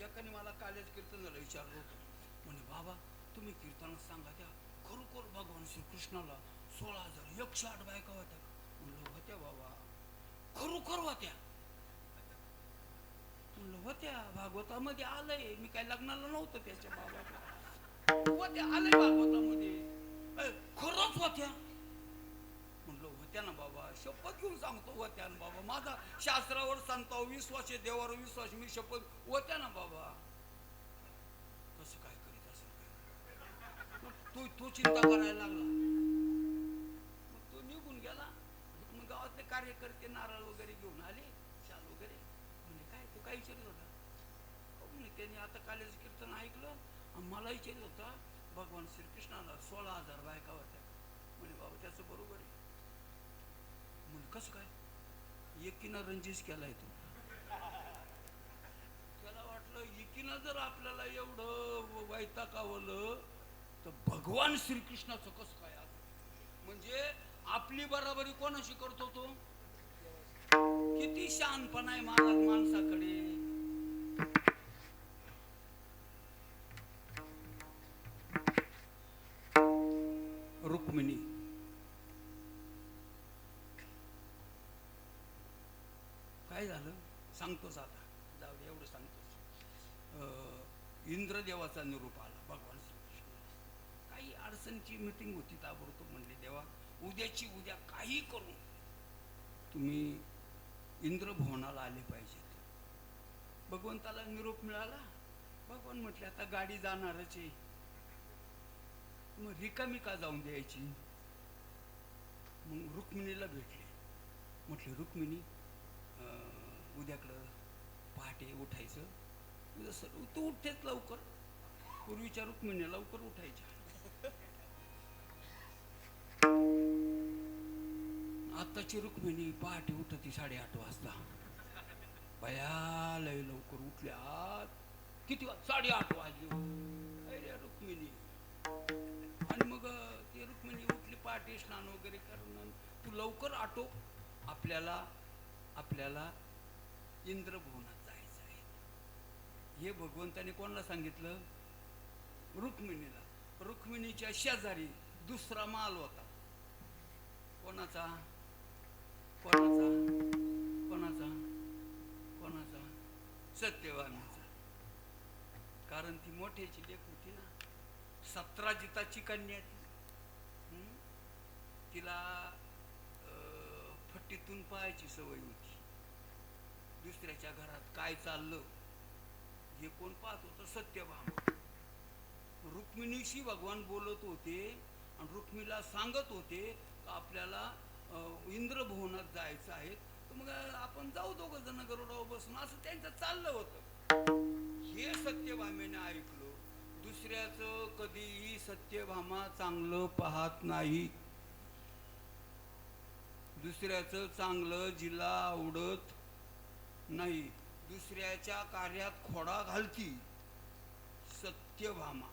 एकाने मला कालेज कीर्तन झालं विचारलं होतं, म्हणे बाबा तुम्ही कीर्तनात सांगा त्या खरोखर भगवान श्रीकृष्णाला 16,108 बायका होत्या? म्हणलं होत्या बाबा, खरोखर होत्या. म्हणलं होत्या, भागवतामध्ये आलंय. मी काय लग्नाला नव्हतं त्याच्या बाबा, होत्या, आलंय भागवतामध्ये, खरंच होत्या. म्हणलं होत्या ना बाबा, शपथ घेऊन सांगतो होत्या ना बाबा. माझा शास्त्रावर सांगतो विश्वास आहे, देवावर विश्वास, मी शपथ होत्या ना बाबा. कसं काय करीत असं काय? तो चिंता करायला लागला. मग तो निघून गेला. मग गावातले कार्यकर्ते नारळ वगैरे घेऊन आले, शाल वगैरे. म्हणजे काय तो काय विचारत होता? म्हणजे त्यांनी आता कालेज कीर्तन ऐकलं आणि मला विचारत होता भगवान श्रीकृष्णाला 16,000 बायका होत्या. म्हणजे बाबा त्याचं बरोबर आहे. म्हणजे कसं काय? एकीनं रंजिश केलाय तो. त्याला वाटलं एकीनं जर आपल्याला एवढं वैताकावलं तर भगवान श्रीकृष्णाचं कसं काय? म्हणजे आपली बराबरी कोणाशी करतो तो? किती शहाणपणा आहे महाराज माणसाकडे. रुक्मिणी काय झालं सांगतोच आता, जाऊ दे एवढं सांगतोच. इंद्रदेवाचा निरोप आला भगवान श्रीकृष्णाला. काही अडचणीची मीटिंग होती, ताबडतोब म्हणले देवा उद्याची उद्या काही करून तुम्ही इंद्रभुवनाला आले पाहिजेत. भगवंताला निरोप मिळाला. भगवान म्हटले आता गाडी जाणारच आहे, मग रिकामी का जाऊन द्यायची? मग रुक्मिणीला भेटले. म्हटले रुक्मिणी उद्याकडं पहाटे उठायचं. जसं तू उठतेच लवकर, पूर्वीच्या रुक्मिणी लवकर उठायच्या. आत्ताची रुक्मिणी पहाटे उठती 8:30 वाजता. बया लय लवकर उठल्या. किती 8:30 वाजले अरे रुक्मिणी. आणि मग ती रुक्मिणी उठली पहाटे, स्नान वगैरे करून तू लवकर आटो, आपल्याला इंद्रभुवनात जायचं आहे. हे भगवंताने कोणाला सांगितलं? रुक्मिणीला. रुक्मिणीच्या शेजारी दुसरा माल होता. कोणाचा? कोणाचा? कोणाचा? कोणाचा? सत्यवानाचा. कारण ती मोठ्याची लेक होती ना, सत्राजिताची कन्या ती. तिला फट्टीतून पाहायची सवय होती. दुसऱ्याच्या घरात काय चाललं हे कोण पाहत होतं? सत्यभामा. रुक्मिणीशी भगवान बोलत होते आणि रुक्मिणीला सांगत होते का आपल्याला इंद्रभुवनात जायचं आहे. तर मग आपण जाऊ दोघं जण गरुडावर बसून, असं त्यांचं चाललं होतं. हे सत्यभामेने ऐकलं. दुसऱ्याचं कधीही सत्यभामा चांगलं पाहत नाही. दुसऱ्याचं चांगलं जिला आवडत नाही. दुसऱ्याच्या कार्यात खोडा घालती सत्यभामा.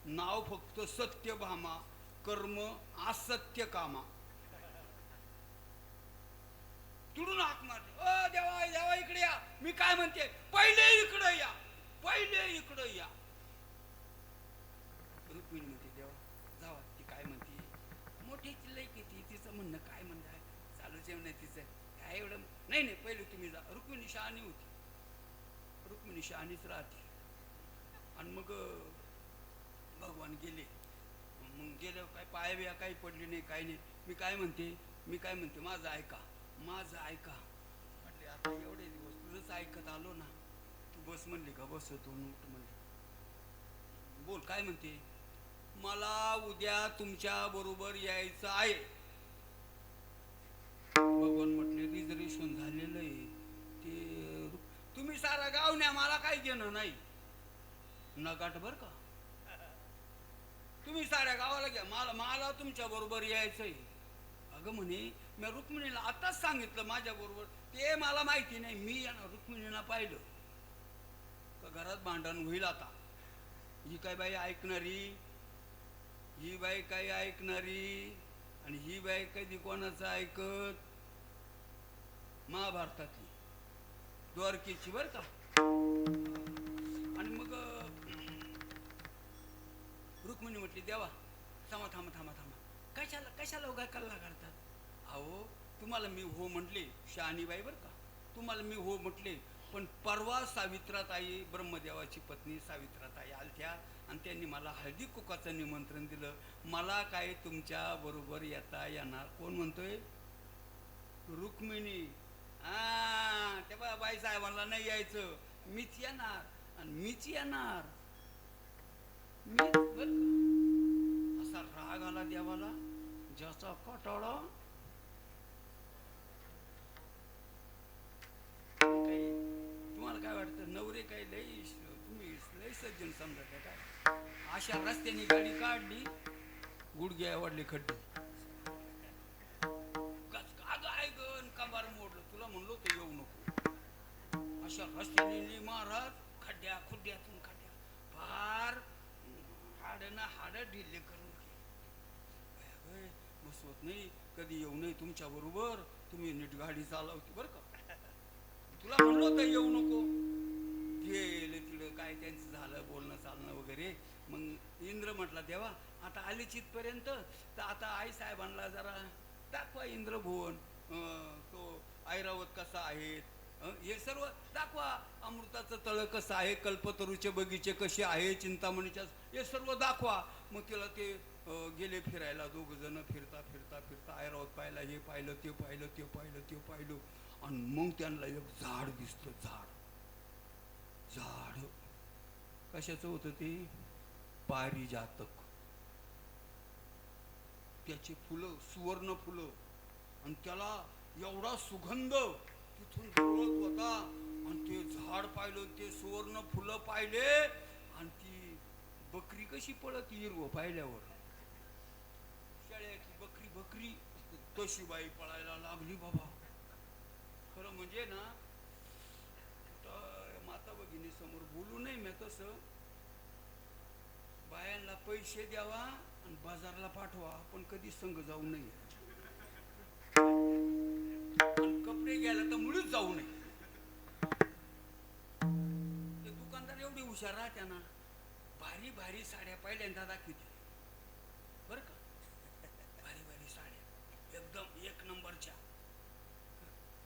नाव फक्त सत्यभामा, कर्म असत्य कामा. तिडून हाक मारली, ओ देवा देवा इकडे या. मी काय म्हणते, पहिले इकडे या, पहिले इकडे या. रुक्मिणी म्हणते, देवा जावा, ती काय म्हणते, मोठी लई किती, तिचं म्हणणं काय म्हणणं आहे, चालूच आहे म्हणणं तिचं, काय एवढं नाही नाही, पहिले तुम्ही जा. रुक्मिणी शहाणी होती, रुक्मिणी शहाणीच राहते. आणि मग भगवान गेले. मग गेलं काय, पाया बिया काही पडली नाही, काही नाही. मी काय म्हणते माझं ऐका, माझं ऐका. म्हटले आता एवढे दिवस तुझंच ऐकत आलो ना, तू बस म्हणली का, बसतो उठ म्हणली. बोल काय म्हणते. मला उद्या तुमच्या बरोबर यायचं आहे. भगवान म्हटले रिझर्वेशन झालेलं आहे ते, तुम्ही सारा गाव न्या, मला काही घेणं नाही. नगाट बर का, तुम्ही साऱ्या गावाला घ्या, मला तुमच्या बरोबर यायचंय. अगं म्हणे मी रुक्मिणीला आताच सांगितलं माझ्या बरोबर, ते मला माहिती नाही. मी येणार रुक्मिणीला पाहिलं का घरात भांडण होईल. आता ही काय बाई ऐकणारी, ही बाई काय ऐकणारी, आणि ही बाई कधी कोणाचं ऐकत. महाभारतातली द्वारकेची बर का. आणि मग रुक्मिणी म्हटली, देवा थांबा थांबा थांबा थांबा, कशाला उगा कल्ला काढतात. अहो तुम्हाला मी हो म्हटले, शहाणीबाई बर का, तुम्हाला मी हो म्हटले, पण परवा सावित्राताई, ब्रह्मदेवाची पत्नी सावित्राताई आलत्या आणि त्यांनी मला हळदी कुकाचं निमंत्रण दिलं. मला काय तुमच्या बरोबर येता येणार. कोण म्हणतोय, रुक्मिणी. त्या बाई साहेबांना नाही यायचं, मीच येणार आणि मीच येणार. मीच बर का. असा राग आला देवाला, ज्याचा कटाळा. काही तुम्हाला काय वाटतं, नवरे काही लई तुम्ही लई सज्जन समजा काय. अशा रस्त्याने गाडी काढली, गुडघे आवडले खड्डे, गण कंबार मोडलं. तुला म्हणलो तर येऊ नको. अशा रस्त्याने महाराज खड्ड्या खुड्ड्यातून खड्ड्या, फार हाड ना हाड ढिल्ले करून बसवत नाही. कधी येऊ नये तुमच्या बरोबर, तुम्ही नीट गाडी चालवते बर का. तुला म्हणलो तर येऊ नको. गेले तिकडं, काय त्यांचं झालं बोलणं चालणं वगैरे. मग इंद्र म्हटला, देवा आता आली चितपर्यंत, तर आता आई साहेबांना जरा दाखवा इंद्रभुवन, तो ऐरावत कसा आहे, हे सर्व दाखवा. अमृताचं तळ कसं आहे, कल्पतरूचे बगीचे कसे आहे, चिंतामणीच्या, हे सर्व दाखवा. मग तिला ते गेले फिरायला, दोघ जण फिरता फिरता फिरता ऐरावत पाहिला, हे पाहिलं ते पाहिलं, ते पाहिलं ते पाहिलं. आणि मग त्यांना एक झाड दिसतं. झाड कशाचं होतं ते, पारिजातक. त्याचे फुलं सुवर्ण फुलं, आणि त्याला एवढा सुगंध तिथून दरवळत होता. आणि ते झाड पाहिलं, ते सुवर्ण फुलं पाहिले, आणि ती बकरी कशी पळत हिरवं पाहिल्यावर, शेळ्याची बकरी तशी बाई पळायला लागली. बाबा खरं म्हणजे ना, माता भगिनी समोर बोलू नये मी तसं, बायांना पैसे द्यावा आणि बाजारला पाठवा, पण कधी संघ जाऊ नये. आणि कपडे घ्यायला तर मुळीच जाऊ नये. ते दुकानदार एवढी हुशार राहत्या ना, भारी भारी साड्या पहिल्यांदा दाखवते बर का. भारी भारी साड्या एकदम एक नंबरच्या.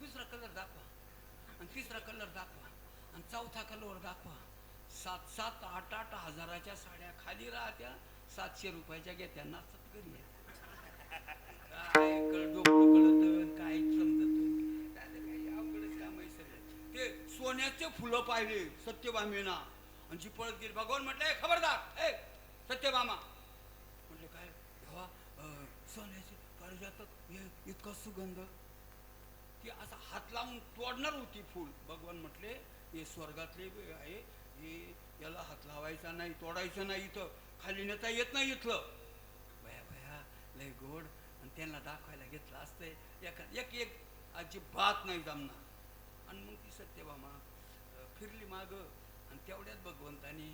दुसरा कलर दाखवा, आणि तिसरा कलर दाखवा, आणि चौथा कलर दाखवा. 7-7, 8-8 हजाराच्या साड्या खाली राहत्या, 700 रुपयाच्या घेत्या, नाचत घरी. काय डोकं कळत, काय समजत, काही अवघडच काम आहे सगळं. ते सोन्याचे फुलं पाहिले सत्यभामेना, आणि जी पळत गेली. भगवान म्हटले, खबरदार ए सत्यभामा. म्हटले काय देवा, सोन्याचे पारिजातक, इतका सुगंध. ती असा हात लावून तोडणार होती फूल. भगवान म्हटले हे स्वर्गातले आहे, हे याला हात लावायचा नाही, तोडायचं नाही, इथं खाली नेता येत नाही इथलं. भया भया लय गोड. आणि त्यांना दाखवायला घेतलं असतंय एक एक अजिबात नाही जमणार. आणि मग ती सत्यभामा फिरली माग आणि तेवढ्यात भगवंतानी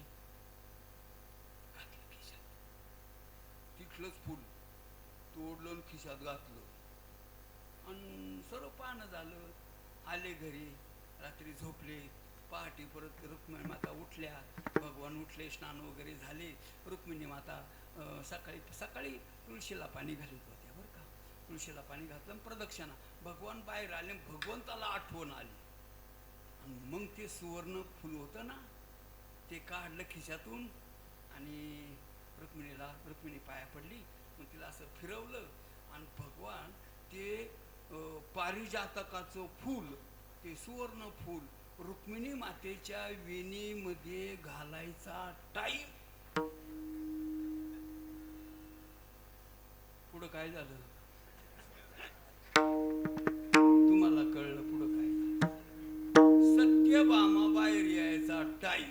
घातलं खिशात. तिथलंच फूल तोडलं आणि खिशात घातलं. आणि सर्व पानं झालं. आले घरी, रात्री झोपले. पहाटे परत रुक्मिणी माता उठल्या, भगवान उठले, स्नान वगैरे झाले. रुक्मिणी माता सकाळी सकाळी तुळशीला पाणी घालत होत्या बरं का. तुळशीला पाणी घातलं, प्रदक्षिणा. भगवान बाहेर आले, भगवंताला आठवण आली. आणि मग ते सुवर्ण फूल होतं ना, ते काढलं खिशातून आणि रुक्मिणी पाया पडली. मग तिला असं फिरवलं आणि भगवान ते पारिजातकाचं फूल, ते सुवर्ण फूल रुक्मिणी मातेच्या वेणीमध्ये घालायचा टाईम. पुढं काय झालं तुम्हाला कळलं. पुढं काय झालं. सत्यभामा बाहेर यायचा टाईम.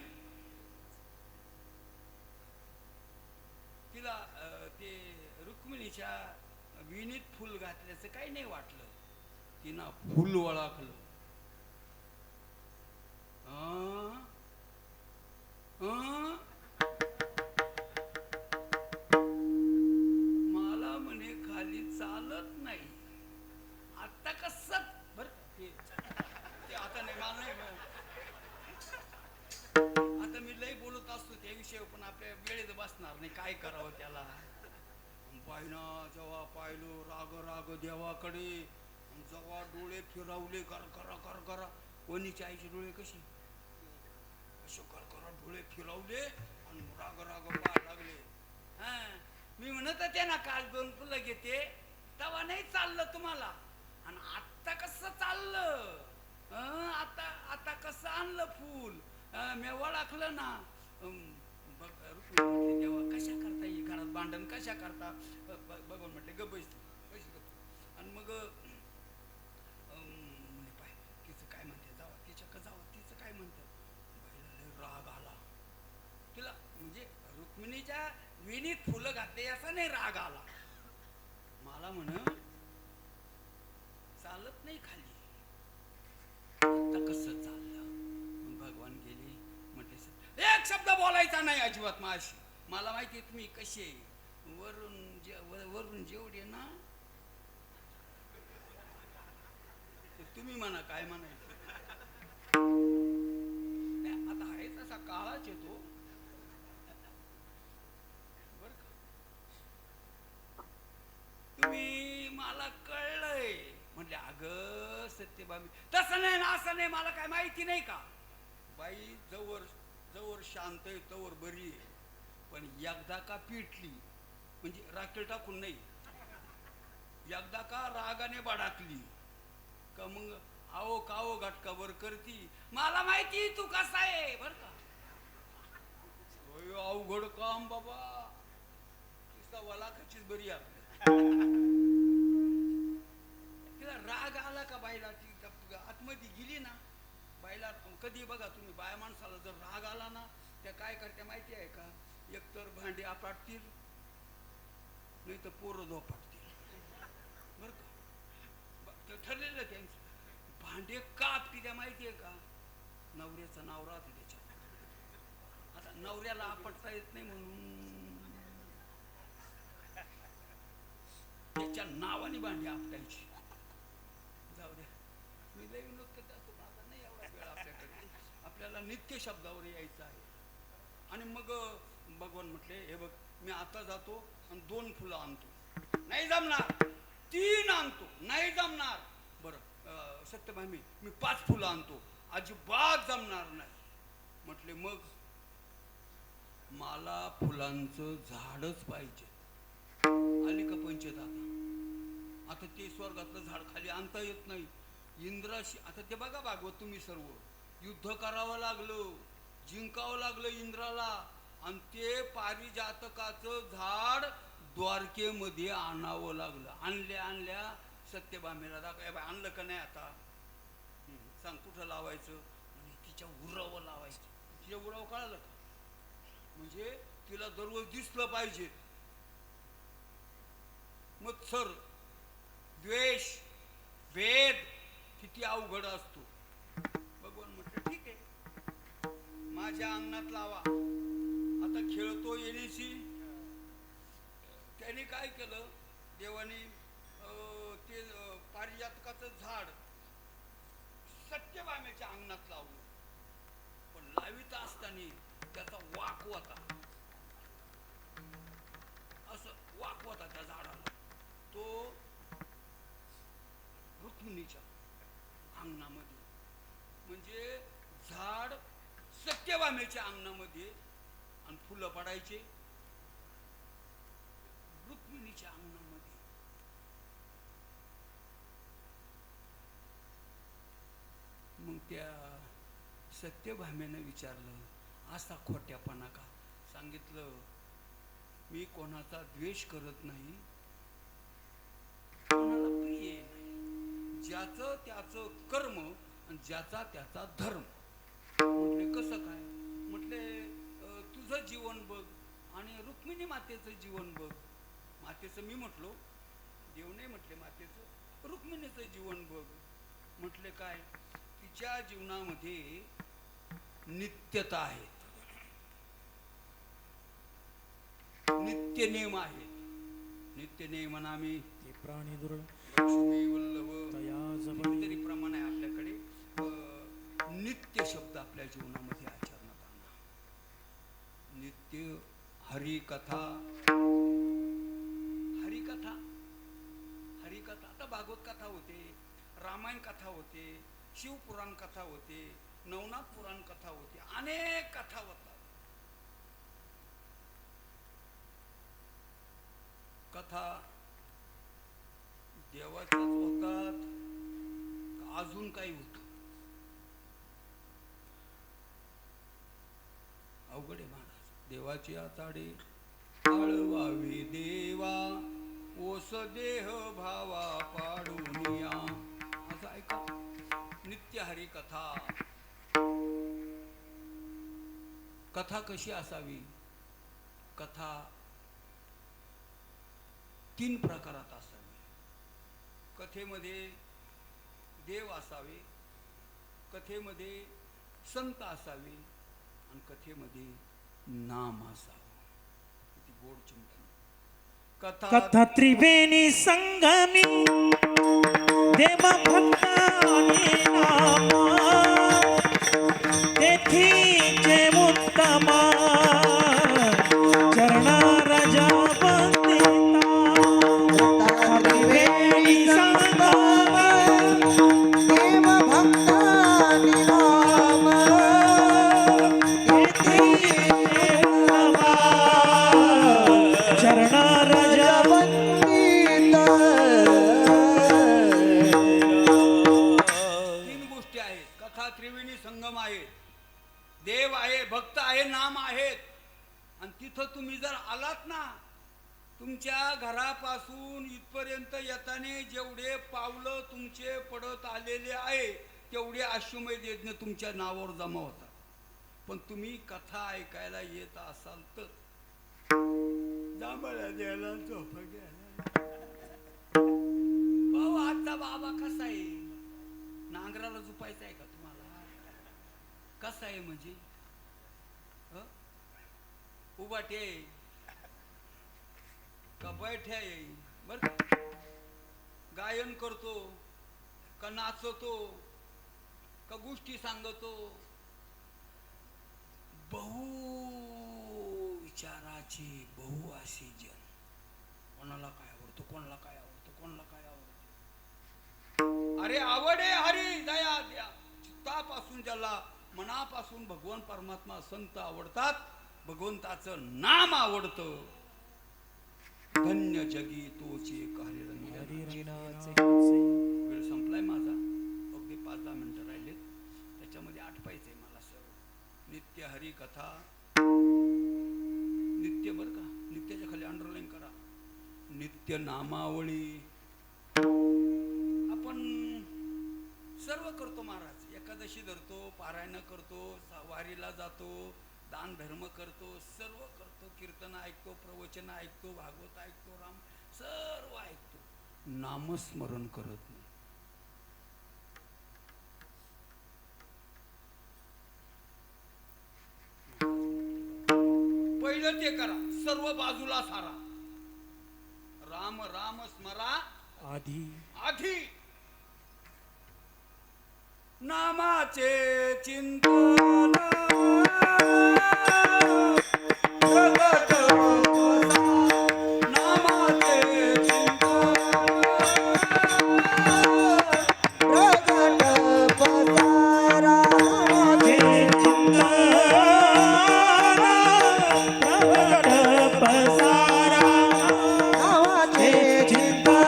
तिला ते रुक्मिणीच्या विणीत फुल घातल्याचं काही नाही वाटलं. तिनं फुल ओळखलं. मला म्हणे खाली चालत नाही. आता कसं बर ते आता नाही, मला नाही. आता मी लई बोलत असतो त्या विषयी, पण आपल्या वेळेत बसणार नाही. काय करावं त्याला. बाईनं जेव्हा पाहिलं राग राग देवाकडे, जेव्हा डोळे फिरवले कर करा कर करा. वणीच्या आईचे डोळे कशी असे कर करा डोळे फिरवले आणि राग राग पाहा लागले. हा, मी म्हणत होते ना काल 2 फुलं घेते, तेव्हा नाही चाललं तुम्हाला. आणि आता कसं चाललं. आता आता कसं आणलं फूल. मी ओळखलं ना. रुक्मिणी देवा कशा करता, ही घरात भांडण कशा करता. भगवान म्हटले ग बैस. आणि मग म्हणे पाय तिचं काय म्हणते, जावा तिच्याकडे जावा, तिचं काय म्हणतं. बाईला राग आला तिला. म्हणजे रुक्मिणीच्या विणीत फुलं घातले असा नाही राग आला. मला म्हण चालत नाही खाली, आता कसं चाललं. भगवान गेले, म्हटले एक शब्द बोलायचा नाही अजिबात माझी. मला माहिती आहे तुम्ही कसे वरून जेवढे ना, तुम्ही म्हणा काय म्हणायचं. आता आहे तसा काळाच येतो बर का. तुम्ही मला कळलंय म्हटले. अगं सत्यभामी तसं नाही ना, असं नाही, मला काय माहिती नाही का. बाई जवळ जवळ शांत आहे तवर बरी आहे, पण एकदा का पिटली म्हणजे राखेल टाकून नाही, एकदा का रागाने बडाकली का मग आओ काओ घटकावर करती. मला माहिती तू कसा आहे बर का. अवघड काम बाबा. तिचा वलाखाचीच बरी आपली. तिला राग आला का बाईला, ती आतमध्ये गेली ना. बाईला कधी बघा तुम्ही, बाया माणसाला जर राग आला ना, त्या काय करत्या माहिती आहे का. एकतर भांडी आपटतील, नाही तर पोरं झोपाटतील बर का. ठरलेलं त्यांचं. भांडे का आपटी त्या माहिती आहे का. नवऱ्याचं नाव राहते त्याच्यात. आता नवऱ्याला आपटता येत नाही म्हणून त्याच्या नावाने भांडी आपटायची. जाऊ द्या, मी लई विनोद करत असतो, पण आता नाही एवढा वेळ आपल्याकडे. आपल्याला नित्य शब्दावर यायचं आहे. आणि मग भगवान म्हटले हे बघ, मी आता जातो आणि 2 फुलं आणतो. नाही जमणार. 3 आणतो. नाही जमणार. बरं सत्यभामी मी 5 फुलं आणतो. अजिबात जमणार नाही. म्हटले मग मला फुलांचं झाडच पाहिजे. आली का पंचायत. आता ते स्वर्गातलं झाड खाली आणता येत नाही. इंद्राशी आता ते बघा भागवत तुम्ही सर्व युद्ध करावं लागलं, जिंकावं लागलं इंद्राला. आणि ते पारिजातकाचं झाड द्वारकेमध्ये आणावं लागलं. आणल्या सत्यभामेला दाखव, "ए बाई, आणलं का नाही आता? सांग कुठं लावायचं?" आणि तिच्या उरावर लावायचं. तिच्या उरावर कळालं का? म्हणजे तिला दररोज दिसलं पाहिजे. मत्सर, द्वेष, भेद किती अवघड असतो. भगवान म्हटलं ठीक आहे, माझ्या अंगणात लावा. आता खेळतो येण्याची. त्याने काय केलं, देवाने ते पारिजातकाचं झाड सत्यभामेच्या अंगणात लावलं. पण लावित असताना त्याचा वाक होता, असं वाक होता त्या झाडाला. तो रुक्मिणीच्या अंगणामध्ये, म्हणजे झाड सत्यभामेच्या अंगणामध्ये आणि फुलं पडायचे रुक्मिणीच्या अंगणामध्ये. मग त्या सत्यभामेनं विचारलं, असा खोट्यापणा का? सांगितलं, मी कोणाचा द्वेष करत नाही, कोणाला प्रिय नाही, ज्याचं त्याचं कर्म आणि ज्याचा त्याचा धर्म. म्हटले कसं काय? म्हटले तुझं जीवन बघ आणि रुक्मिणी मातेचं जीवन बघ. मातेचं मी म्हटलो, देव नाही म्हटले, मातेचं रुक्मिणीचं जीवन बघ. म्हटले काय? तिच्या जीवनामध्ये नित्यता आहे, नित्य नियम आहे. नित्य नियमन आम्ही ते प्राणी दुर्ळ लक्ष्मी वल्लभ तया जवळ कितीतरी प्रमाण आहे आपल्याकडे. नित्य शब्द आपल्या जीवनामध्ये आचरणात आणा. नित्य हरिकथा, हरिकथा, हरिकथा. आता भागवत कथा होते, रामायण कथा होते, शिवपुराण कथा होते, नवनाथ पुराण कथा होते, अनेक कथा होतात. कथा देवाच्याच होतात का अजून काही होत? अवघड आहे महाराज. देवाची आताडे आळवावी देवा, ओस देह भावा पाडून या. असं ऐका, नित्य हरी कथा. कथा कशी असावी? कथा 3 प्रकारात असावी. कथेमध्ये देव असावे, कथेमध्ये संत असावे आणि कथेमध्ये नाम असावं. किती गोड चिंतन. कथा त्रिवेणी संगमी देव भक्तानी नामा, तेथीचे उत्तमा चरणा राजा वंदिता. त्रिवेणी संगम देव भक्तानि नाम, तेथीचे उत्तमा चरणा राजा वंदित. 3 गोष्टी आहेत. कथा त्रिवेणी संगम आहे, देव आहे, भक्त आहे, नाम आहेत. आणि तिथं तुम्ही जर आलात ना, तुमच्या घरापासून इथपर्यंत येताना जेवढे पावलं तुमचे पडत आलेले आहे तेवढे अश्वमेध यज्ञ तुमच्या नावावर जमा होतात. पण तुम्ही कथा ऐकायला येत असाल तर जांभळ्या द्यायला, झोपा घ्यायला. भाऊ, आजचा बाबा कसा आहे? नांगराला झुपायचा आहे का तुम्हाला? कसा आहे म्हणजे? उभाटे का बैठे आहे? बर का? गायन करतो का नाचतो का गोष्टी सांगतो? बहु विचाराची बहु अशी जन. कोणाला काय आवडतो, कोणाला काय आवडतो, कोणाला काय आवडतो. अरे आवडे हरी दया द्या. चित्तापासून ज्याला, मनापासून भगवान परमात्मा संत आवडतात, भगवंताचं नाम आवडतं, धन्य जगी तोच एक हरिरंग. वेळ संपलाय माझा, अगदी 5-10 मिनिटं राहिलेत. त्याच्यामध्ये आठवायचंय मला सर्व. नित्य हरी कथा, नित्य बर का, नित्याच्या खाली अंडरलाईन करा. नित्य नामावळी, आपण सर्व करतो महाराज. एकादशी धरतो, पारायण करतो, वारीला जातो, दान धर्म करतो, सर्व करतो, कीर्तन ऐकतो, प्रवचन ऐकतो, भागवत ऐकतो, राम सर्व ऐकतो, नामस्मरण करत नाही. पहिलं ते करा, सर्व बाजूला सारा. राम राम स्मरा आधी आधी, नामाचे चिंतन प्रगट होता. नामाचे चिंतन प्रगट पसारा हे चिंतन प्रगट पसारा नावाचे चिंतन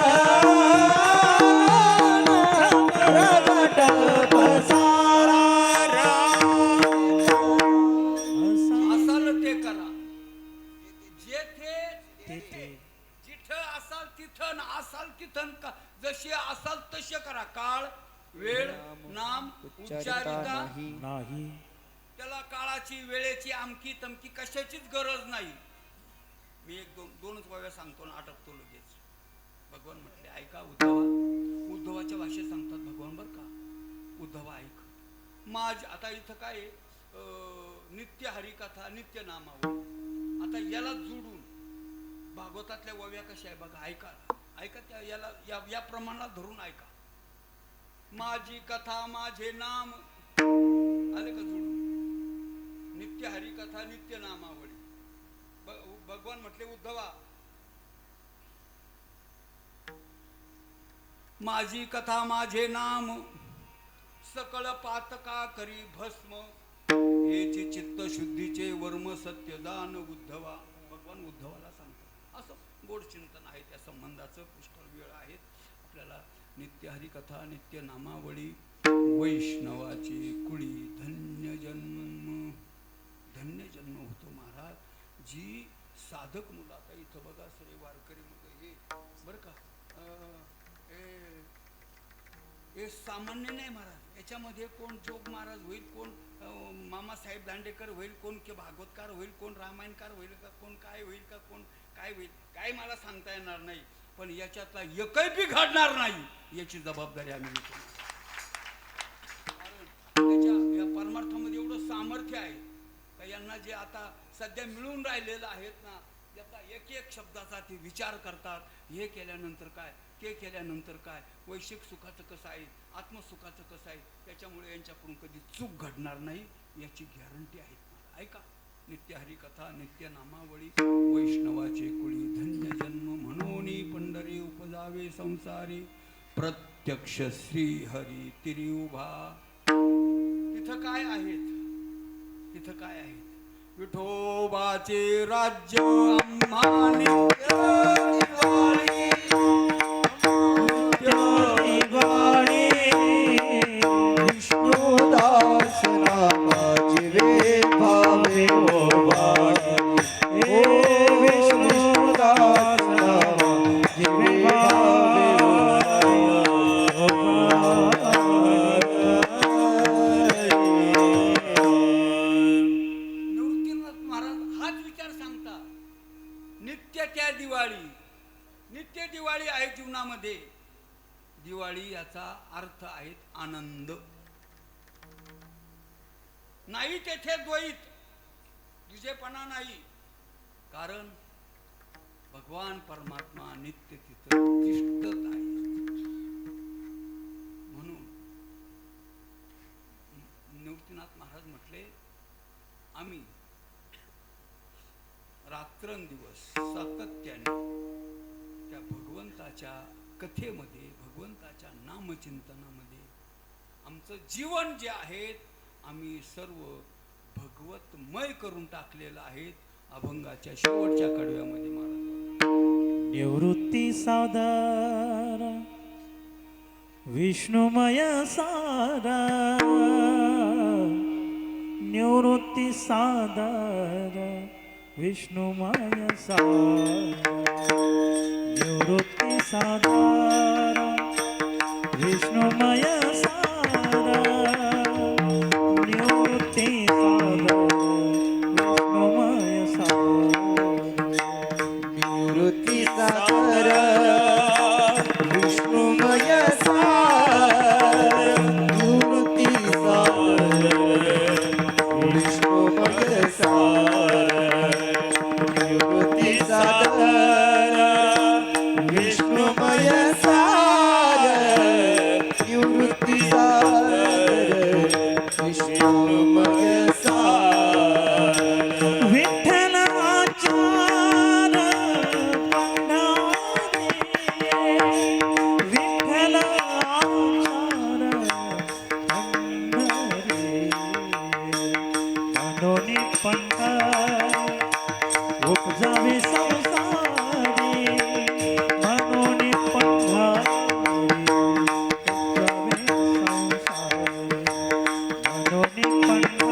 प्रगट पसारा असाल ते करा. जेथे तेथे. जिथं असाल तिथं, असाल तिथं जशी असाल तसे करा. काळ वेळ नाम उच्चारिता नाही त्याला काळाची वेळेची आमकी तमकी कशाचीच गरज नाही. मी दोनच वाव्या सांगतो ना अटकतो लगेच. भगवान म्हटले ऐका उद्धवाच्या भाषेत सांगतात भगवान बर का. उद्धवा ऐक माझ. आता इथं काय नित्य हरिकथा नित्य नामावली. आता याला जोडून भागवतातल्या वव्या कशा आहे बघा. ऐका ऐका त्या याला या प्रमाणात धरून ऐका. माझी कथा माझे नाम आले का जोडून. नित्य हरिकथा नित्य नामावली. भगवान म्हटले उद्धवा माझी कथा माझे नाम सकळ पातका करी भस्म. हेचे चित्त शुद्धीचे वर्म सत्य दान उद्धवा. भगवान उद्धवाला सांगतात. असं गोड चिंतन आहे त्या संबंधाचं. पुष्कळ वेळ आहेत आपल्याला. नित्य हरिकथा नित्य नामावळी वैष्णवाची कुळी धन्य जन्म. धन्य जन्म होतो महाराज. जी साधक मुलं आता इथं बघा सगळे वारकरी मुलं हे बरं का. हे सामान्य नाही महाराज. याच्यामध्ये कोण जोग महाराज होईल, कोण मामासाहेब दांडेकर होईल, कोण के भागवतकार होईल, कोण रामायणकार होईल का, कोण काय होईल का, कोण काय होईल काय मला सांगता येणार नाही. पण याच्यातला एकही बी घडणार नाही याची जबाबदारी आम्ही घेतो. त्याच्या या परमार्थामध्ये एवढं सामर्थ्य आहे का यांना जे आता सध्या मिळून राहिलेलं आहेत ना याचा एक एक शब्दाचा ते विचार करतात. हे केल्यानंतर काय, ते केल्यानंतर काय, वैश्विक सुखाचं कसं आहे, आत्मसुखाचं कसं आहे, त्याच्यामुळे यांच्याकडून कधी चूक घडणार नाही याची गॅरंटी आहे. ऐका नित्य हरिकथा नित्य नामावळी वैष्णवाचे कुळी धन्य जन्म म्हणून पंढरी उपजावे संसारी प्रत्यक्ष श्री हरी तिरी उभा. तिथं काय आहेत, तिथं काय आहेत. विठोबाचे राज्य आम्हा नित्य दिवाळी. दिवाळी विष्णुदास नामाची वे भावे ओ बाळी. हे विष्णुदास नामाची वे भावे ओ निवृत्तीनाथ महाराज हाच विचार सांगता. नित्य त्या दिवाळी. नित्य दिवाळी आहे जीवनामध्ये. दिवाळी याचा अर्थ आहे आनंद. नाही तेथे द्वैत दुजेपणा नाही. कारण भगवान परमात्मा नित्य तिथं तिष्ठत आहे. म्हणून निवृत्तीनाथ महाराज म्हटले आम्ही रात्रंदिवस सातत्याने त्या भगवंताच्या कथेमध्ये भगवंताच्या नामचिंतनामध्ये आमचं जीवन जे आहे आम्ही सर्व भगवतमय करून टाकलेलं आहे. अभंगाच्या शेवटच्या कडव्यामध्ये महाराज निवृत्ती सादर विष्णुमय सारा. निवृत्ती सादर विष्णुमय सारा. निवृत्ती सादर विष्णुमय सारा निवृत्ती सागर विष्णुमय सारा निवृत्ती सागर विष्णुमय सार निवृत्ती सागर विष्णुमय सार निवृत्ती सागर विष्णुमय सार निवृत्ती सागर विष्णुमय सार विठ्ठल आचार पंढरी विठ्ठल आचार पंढरी मनोनी पंढर उपजावे संसारी मनोनी पंढरी उपजावे संसारी मनोनी पंढर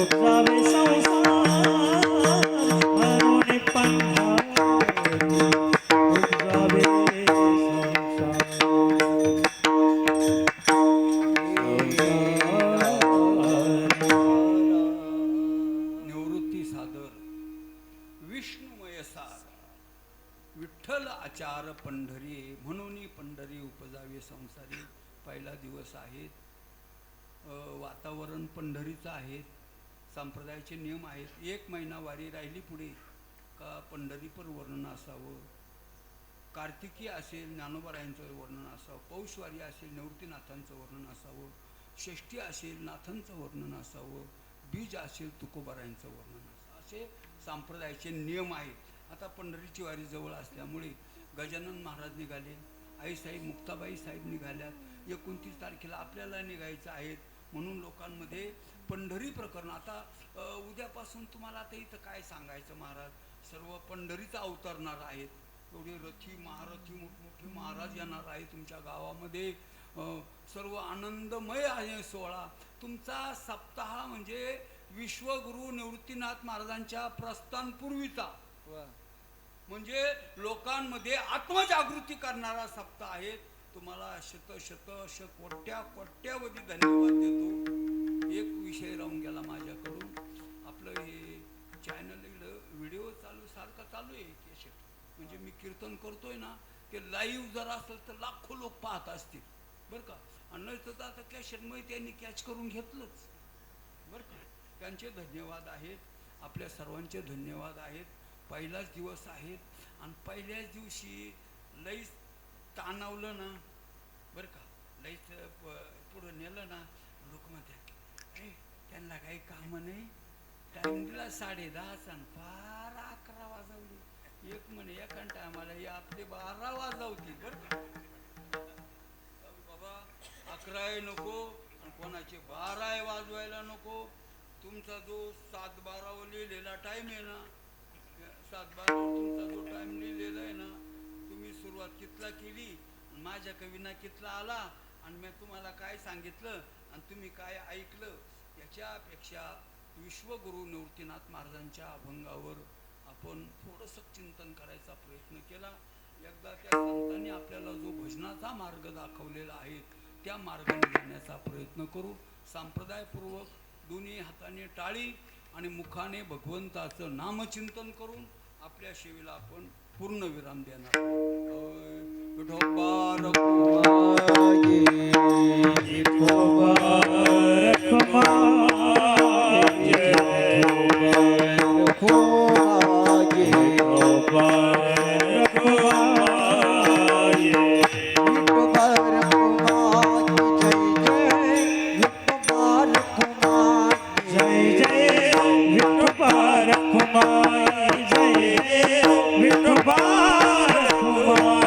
उपजावे संसार मनोनी पंढर उपजावे निवृत्ती सादर विष्णुमय सार विठ्ठल आचार पंढरी म्हणून पंढरी उपजावे संसारी. पहिला दिवस आहे. वातावरण पंढरीचं आहे. संप्रदायाचे नियम आहेत. 1 महिना वारी राहिली पुढे का पंढरीपर वर्णन असावं. कार्तिकी असेल ज्ञानोबारायांचं वर्णन असावं. पौषवारी असेल निवृत्तीनाथांचं वर्णन असावं. षष्ठी असेल नाथांचं वर्णन असावं. बीज असेल तुकोबारायांचं वर्णन असावं. असे संप्रदायाचे नियम आहेत. आता पंढरीची वारी जवळ असल्यामुळे गजानन महाराज निघाले. आईसाहेब मुक्ताबाई साहेब निघाल्यात. 29 तारखेला आपल्याला निघायचं आहेत. म्हणून लोकांमध्ये पंढरी प्रकरण आता उद्यापासून तुम्हाला आता इथं काय सांगायचं. महाराज सर्व पंढरीचा अवतरणार आहेत. एवढे रथी महारथी मोठमोठे महाराज येणार आहे तुमच्या गावामध्ये. सर्व आनंदमय आहे सोहळा. तुमचा सप्ताह म्हणजे विश्वगुरु निवृत्तीनाथ महाराजांच्या प्रस्थानपूर्वीचा म्हणजे लोकांमध्ये आत्मजागृती करणारा सप्ताह आहे. तुम्हाला कोट्यावधी धन्यवाद देतो. एक विषय राहून गेला माझ्याकडून. आपलं हे चॅनल व्हिडिओ सारखा चालू आहे. म्हणजे मी कीर्तन करतोय ना ते लाईव्ह जर असेल तर लाखो लोक पाहत असतील बरं का. आणि नाही तर आता कॅशेटमध्ये त्यांनी कॅच करून घेतलंच बरं का. त्यांचे धन्यवाद आहेत. आपल्या सर्वांचे धन्यवाद आहेत. पहिलाच दिवस आहेत आणि पहिल्याच दिवशी लईच ताणवलं ना बरं का. लईच पुढं नेलं ना लोक म्हणतात त्यांना काही कामं नाही. टाईम दिला 10:30 आणि फार 11 वाजवली. एक म्हणे एका टायमाला आपले 12 वाजवतील बरं का. बाबा 11 नको आणि कोणाचे 12 वाजवायला नको. तुमचा जो 7:12 लिहिलेला टाईम आहे ना 7:12 तुमचा जो टाईम लिहिलेला आहे ना तुम्ही सुरुवात कितला केली माझ्या कवीना कितला आला आणि मी तुम्हाला काय सांगितलं आणि तुम्ही काय ऐकलं. याच्यापेक्षा विश्वगुरु निवृत्तीनाथ महाराजांच्या अभंगावर आपण थोडंसं चिंतन करायचा प्रयत्न केला. एकदा त्या संतांनी आपल्याला जो भजनाचा मार्ग दाखवलेला आहे त्या मार्गाने जाण्याचा प्रयत्न करू. संप्रदायपूर्वक दोन्ही हाताने टाळी आणि मुखाने भगवंताचं नामचिंतन करून आपल्या सेवेला आपण पूर्ण विराम देणार. विठोबा रखुमाई विठोबा रखुमाई रखुमाई विठोबा रखुमाई विठोबा रखुमाई जय जय विठोबा रखुमाई जय जय विठोबा रखुमाई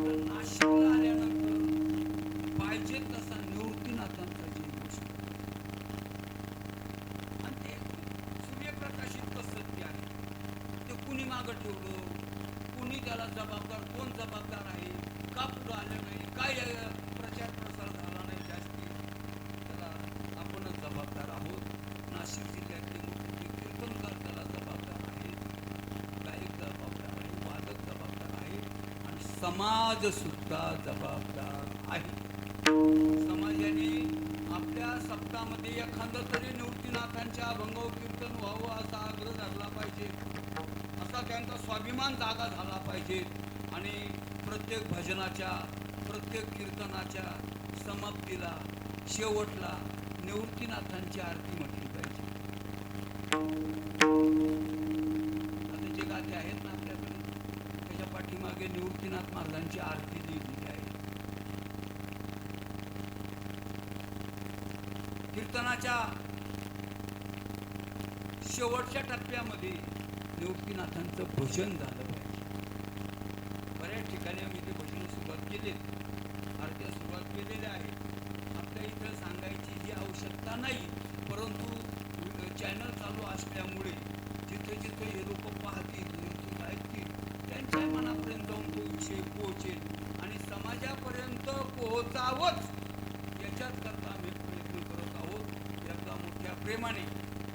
नाशिकला आल्यानंतर पाहिजे तसा निवृत्तीनाथांचा जयघोष आणि ते सूर्यप्रकाशित सत्य आहे. ते कुणी मागं ठेवलं, कुणी त्याला जबाबदार, कोण जबाबदार आहे, का पुढं आलं नाही, काय प्रचार प्रसार झाला नाही जास्ती, त्याला आपणच जबाबदार आहोत. नाशिक जिल्ह्यातले मोठमोठे कीर्तनकार त्याला जबाबदार आहेत, गायक जबाबदार आहे, वादक जबाबदार आहे आणि समाज सुद्धा जबाबदार आहे. समाजाने आपल्या सप्ताहामध्ये एखादं तरी निवृत्तीनाथांच्या अभंगावर कीर्तन व्हावं असा आग्रह धरला पाहिजे, असा त्यांचा स्वाभिमान जागा झाला पाहिजे आणि प्रत्येक भजनाच्या, प्रत्येक कीर्तनाच्या समाप्तीला, शेवटला निवृत्तीनाथांची आरती म्हटली पाहिजे. आता जे गाथे आहेत ना आपल्याकडे, त्याच्या पाठीमागे निवृत्तीनाथ महाराजांची आरती लिहिलेली आहे. कीर्तनाच्या शेवटच्या टप्प्यामध्ये निवृत्तीनाथांचं भजन झालं पाहिजे. बऱ्याच ठिकाणी आम्ही ते भजन सुरुवात केली, आरत्या सुरुवात केलेल्या आहेत. आपल्या इथं सांगायची ही आवश्यकता नाही, परंतु चॅनल चालू असल्यामुळे जिथे जिथे हे लोक पाहतील, ऐकतील, त्यांच्या मनापर्यंत जाऊन तो विषय पोहोचेल आणि समाजापर्यंत पोहोचावंच याच्याच करता आम्ही प्रयत्न करत आहोत. यातला मोठ्या प्रेमाने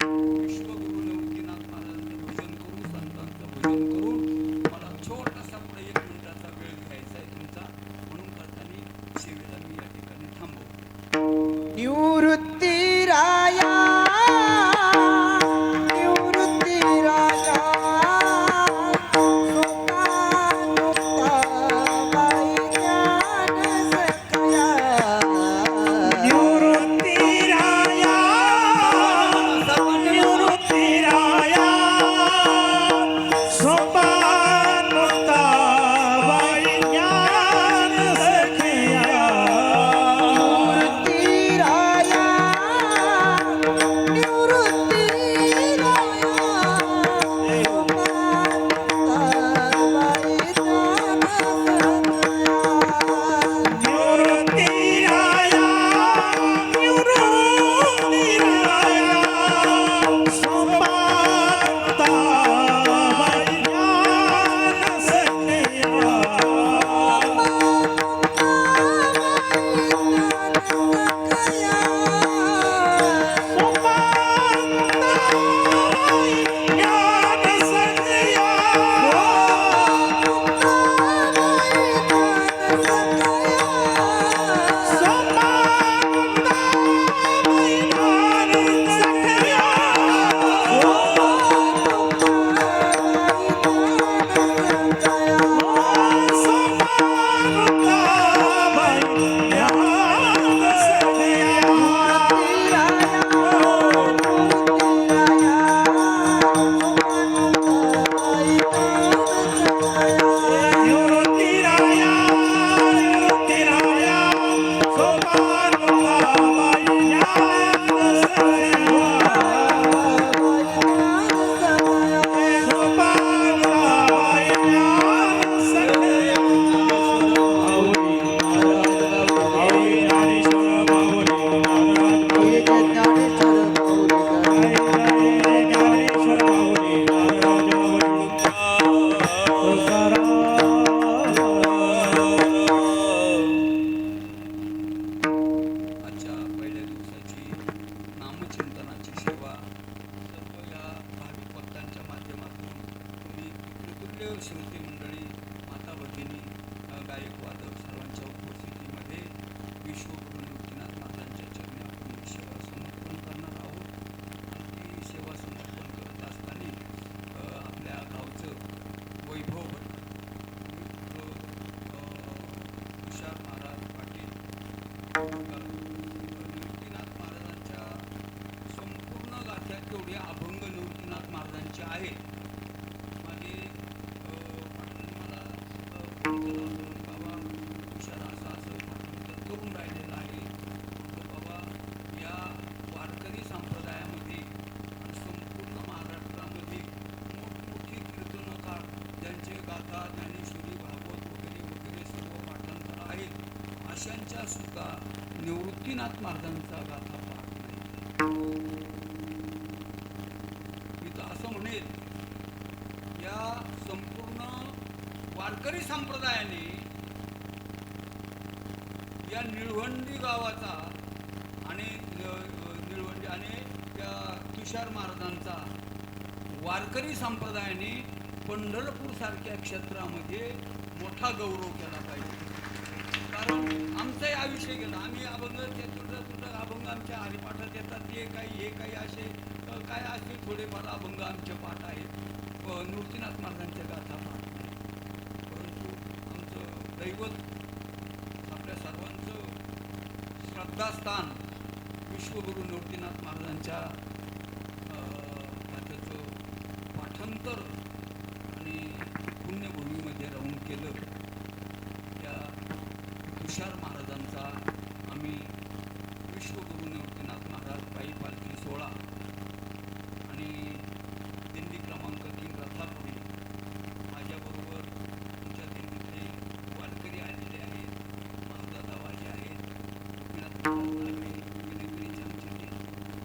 विश्वगुरु निवृत्तीनाथ महाराजांचं भजन करू, संतांचं भजन करून मला छोटासा पुढे 1 मिनिटाचा वेळ घ्यायचा आहे तुमचा, म्हणून करताना सेवेला मी या ठिकाणी थांबवतो. निवृत्ती राया, निवृत्ती राया, सोपानुक्ताबाई ज्ञान सखया. निवृत्ती राया, निवृत्ती राया, सोपान मुक्ताबाई ज्ञान सखया. निवृत्ती राया, निवृत्ती राया, सोपानुक्ताबाई ज्ञान सखया. निवृत्ती राया, निवृत्ती राया, सोपान मुक्ताबाई ज्ञान सखया. आजच्या पहिल्या दिवसाची नामचिंतनाची सेवा सर्व या भाविक भक्तांच्या माध्यमातून तुम्ही पितृतुल्य श्रोते मंडळी, माता भगिनी, गायक वादक सर्वांच्या उपस्थितीमध्ये विश्वगुरु निवृत्तीनाथ महाराजांच्या चरणी आपण सेवा समर्पण करणार आहोत. आणि ती सेवा समर्पण करत असताना आपल्या गावचं वैभव तुषार महाराज पाटील निवृत्तीनाथ महाराजांच्या संपूर्ण गाथ्यात तेवढे अभंग निवृत्तीनाथ महाराजांचे आहेत. मागे पाटलांनी मला फोन केला होता, म्हणे बाबा तुषार असं असं पाटलांचं करून राहिलेलं आहे. म्हटलं बाबा या वारकरी संप्रदायामध्ये आणि संपूर्ण महाराष्ट्रामध्ये मोठमोठी कीर्तनकार ज्यांचे गाथा, ज्ञानेश्वरी, भागवत वगैरे वगैरे सर्व वर्षांच्या सुद्धा निवृत्तीनाथ महाराजांचा गाथा पाठ नाही. मी तर असं म्हणेल, या संपूर्ण वारकरी संप्रदायाने या निळवंडी गावाचा आणि निळवंडी आणि त्या तुषार महाराजांचा वारकरी संप्रदायाने पंढरपूर सारख्या क्षेत्रामध्ये मोठा गौरव केला पाहिजे. कारण आमचंही आयुष्य गेलं. आम्ही अभंग तुटक अभंग आमच्या हरिपाठात येतात. हे काही असे काय असे थोडेफार अभंग आमचे पाठ आहेत. निवृत्तीनाथ महाराजांच्या गाथा पाठ नाही. परंतु आमचं दैवत, आपल्या सर्वांचं श्रद्धास्थान विश्वगुरू निवृत्तीनाथ महाराजांच्या गाथेचं पाठांतर आणि पुण्यभूमीमध्ये राहून केलं. त्या तुषार महाराजांचा आम्ही विश्वगुरू निवृत्तीनाथ महाराज पायी पालखी सोहळा आणि दिंडी क्रमांक 3 रथापुढे माझ्याबरोबर तुमच्या दिंडीतले वारकरी आलेले आहेत. महादादा वाजे आहेत, गोपीनाथ नागरे, विनयगिरीचे आमचे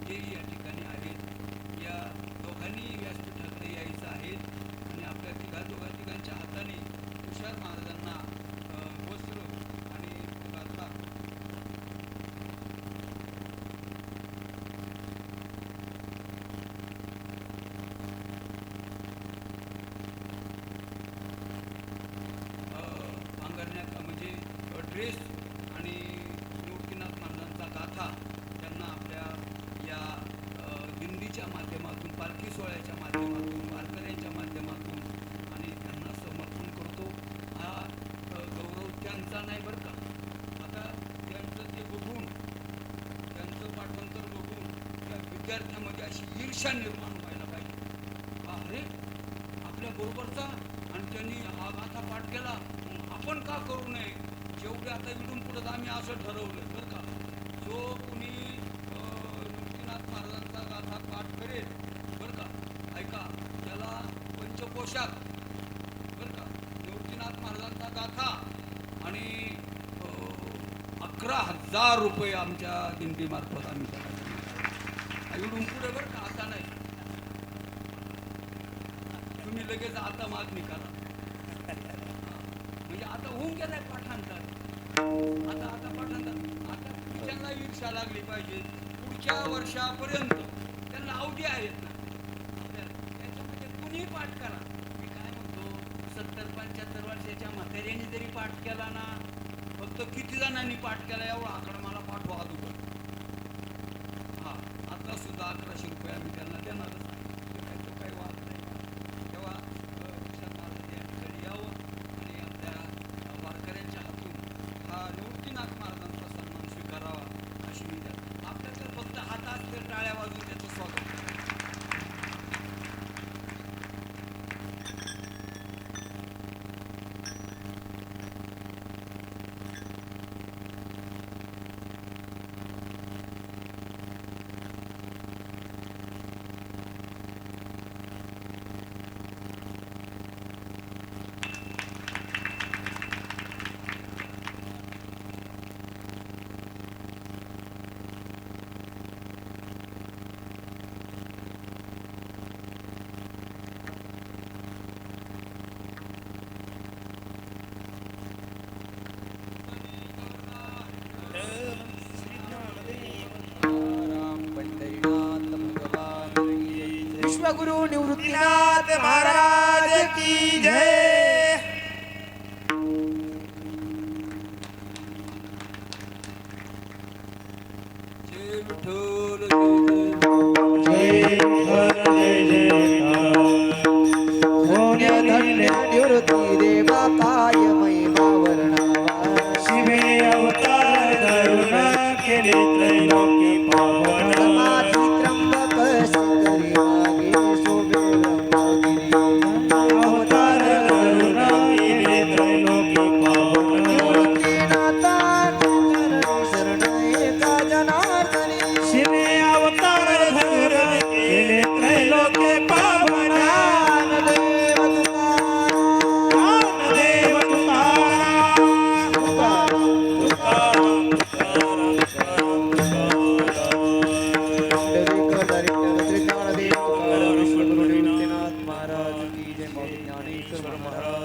ते या ठिकाणी आहेत. या दोघांनी व्यासपीठाकडे यायचं आहेत आणि आपल्या तिघांच्या हाताने तुषार महाराजांना वस्त्र आणि गाथा अंगरण्यात म्हणजे ड्रेस आणि निवृत्तीनाथ महाराजांचा गाथा त्यांना आपल्या या दिंडीच्या माध्यमातून, पालखी सोहळ्याच्या माध्यमातून, वारकऱ्यांच्या माध्यमातून आणि त्यांना समर्पण करतो. हा गौरव त्यांचा नाही बरं का. आता त्यांचं ते बघून, त्यांचं पाठांतर बघून त्या विद्यार्थ्यांमध्ये अशी ईर्ष्या निर्माण व्हायला पाहिजे. अरे आपल्या बरोबरचा आणि त्यांनी हा गाथा पाठ केला, आपण का करू नये. जेवढे आता इकडून पुढं आम्ही असं ठरवलं बरं का, जो कुणी निवृत्तीनाथ महाराजांचा गाथा पाठ करेल बरं का, ऐका, त्याला पंचकोशात बरं का निवृत्तीनाथ महाराजांचा गाथा आणि 11,000 रुपये आमच्या दिंडीमार्फत आम्ही त्याला इकडून पुढे बरं का. आता नाही, तुम्ही लगेच आता मागणी करा. म्हणजे आता होऊन गेलाय पाठांतर. आता पाठांतर आता त्यांना ईर्षा लागली पाहिजे. पुढच्या वर्षापर्यंत त्यांना अवधी आहेत ना त्याच्यामध्ये कुणीही पाठ करा. मी काय म्हणतो, 70-75 वर्षाच्या म्हाताऱ्यांनी जरी पाठ केला ना, फक्त किती जणांनी पाठ केला एवढा आकडा मला पाठवा अगोदर. हां, आता सुद्धा 1100 रुपये आम्ही त्यांना देणारच आहे. तो काही वाद नाही. तेव्हा या ठिकाणी यावं आणि आपल्या वारकऱ्यांच्या हातून हा निवृत्तीनाथ महाराजांचा सन्मान स्वीकारावा अशी मी द्या. आपल्याकडे फक्त हात असते, टाळ्या वाजून त्याचं स्वागत. विश्वगुरु निवृत्तीनाथ महाराज की जय. जय विठ्ठल, जय धन्य धन्य निवृत्ती देवा काय महिमा वर्णावा. शिवे अवतार धरून केले त्रैलोक्य पावन. समाधी त्र्यंबक शिखरी मागे शोभे रत्नागिरी. अवतार धरून केले त्रैलोक्य पावन. निवृत्तीनाथा चरणी शरण एका जनार्दनी. शिवे अवतार श्री ज्ञानदेव तुकाराम विश्वगुरु निवृत्तीनाथ महाराज की जय। बाबा ज्ञानेश्वर महाराज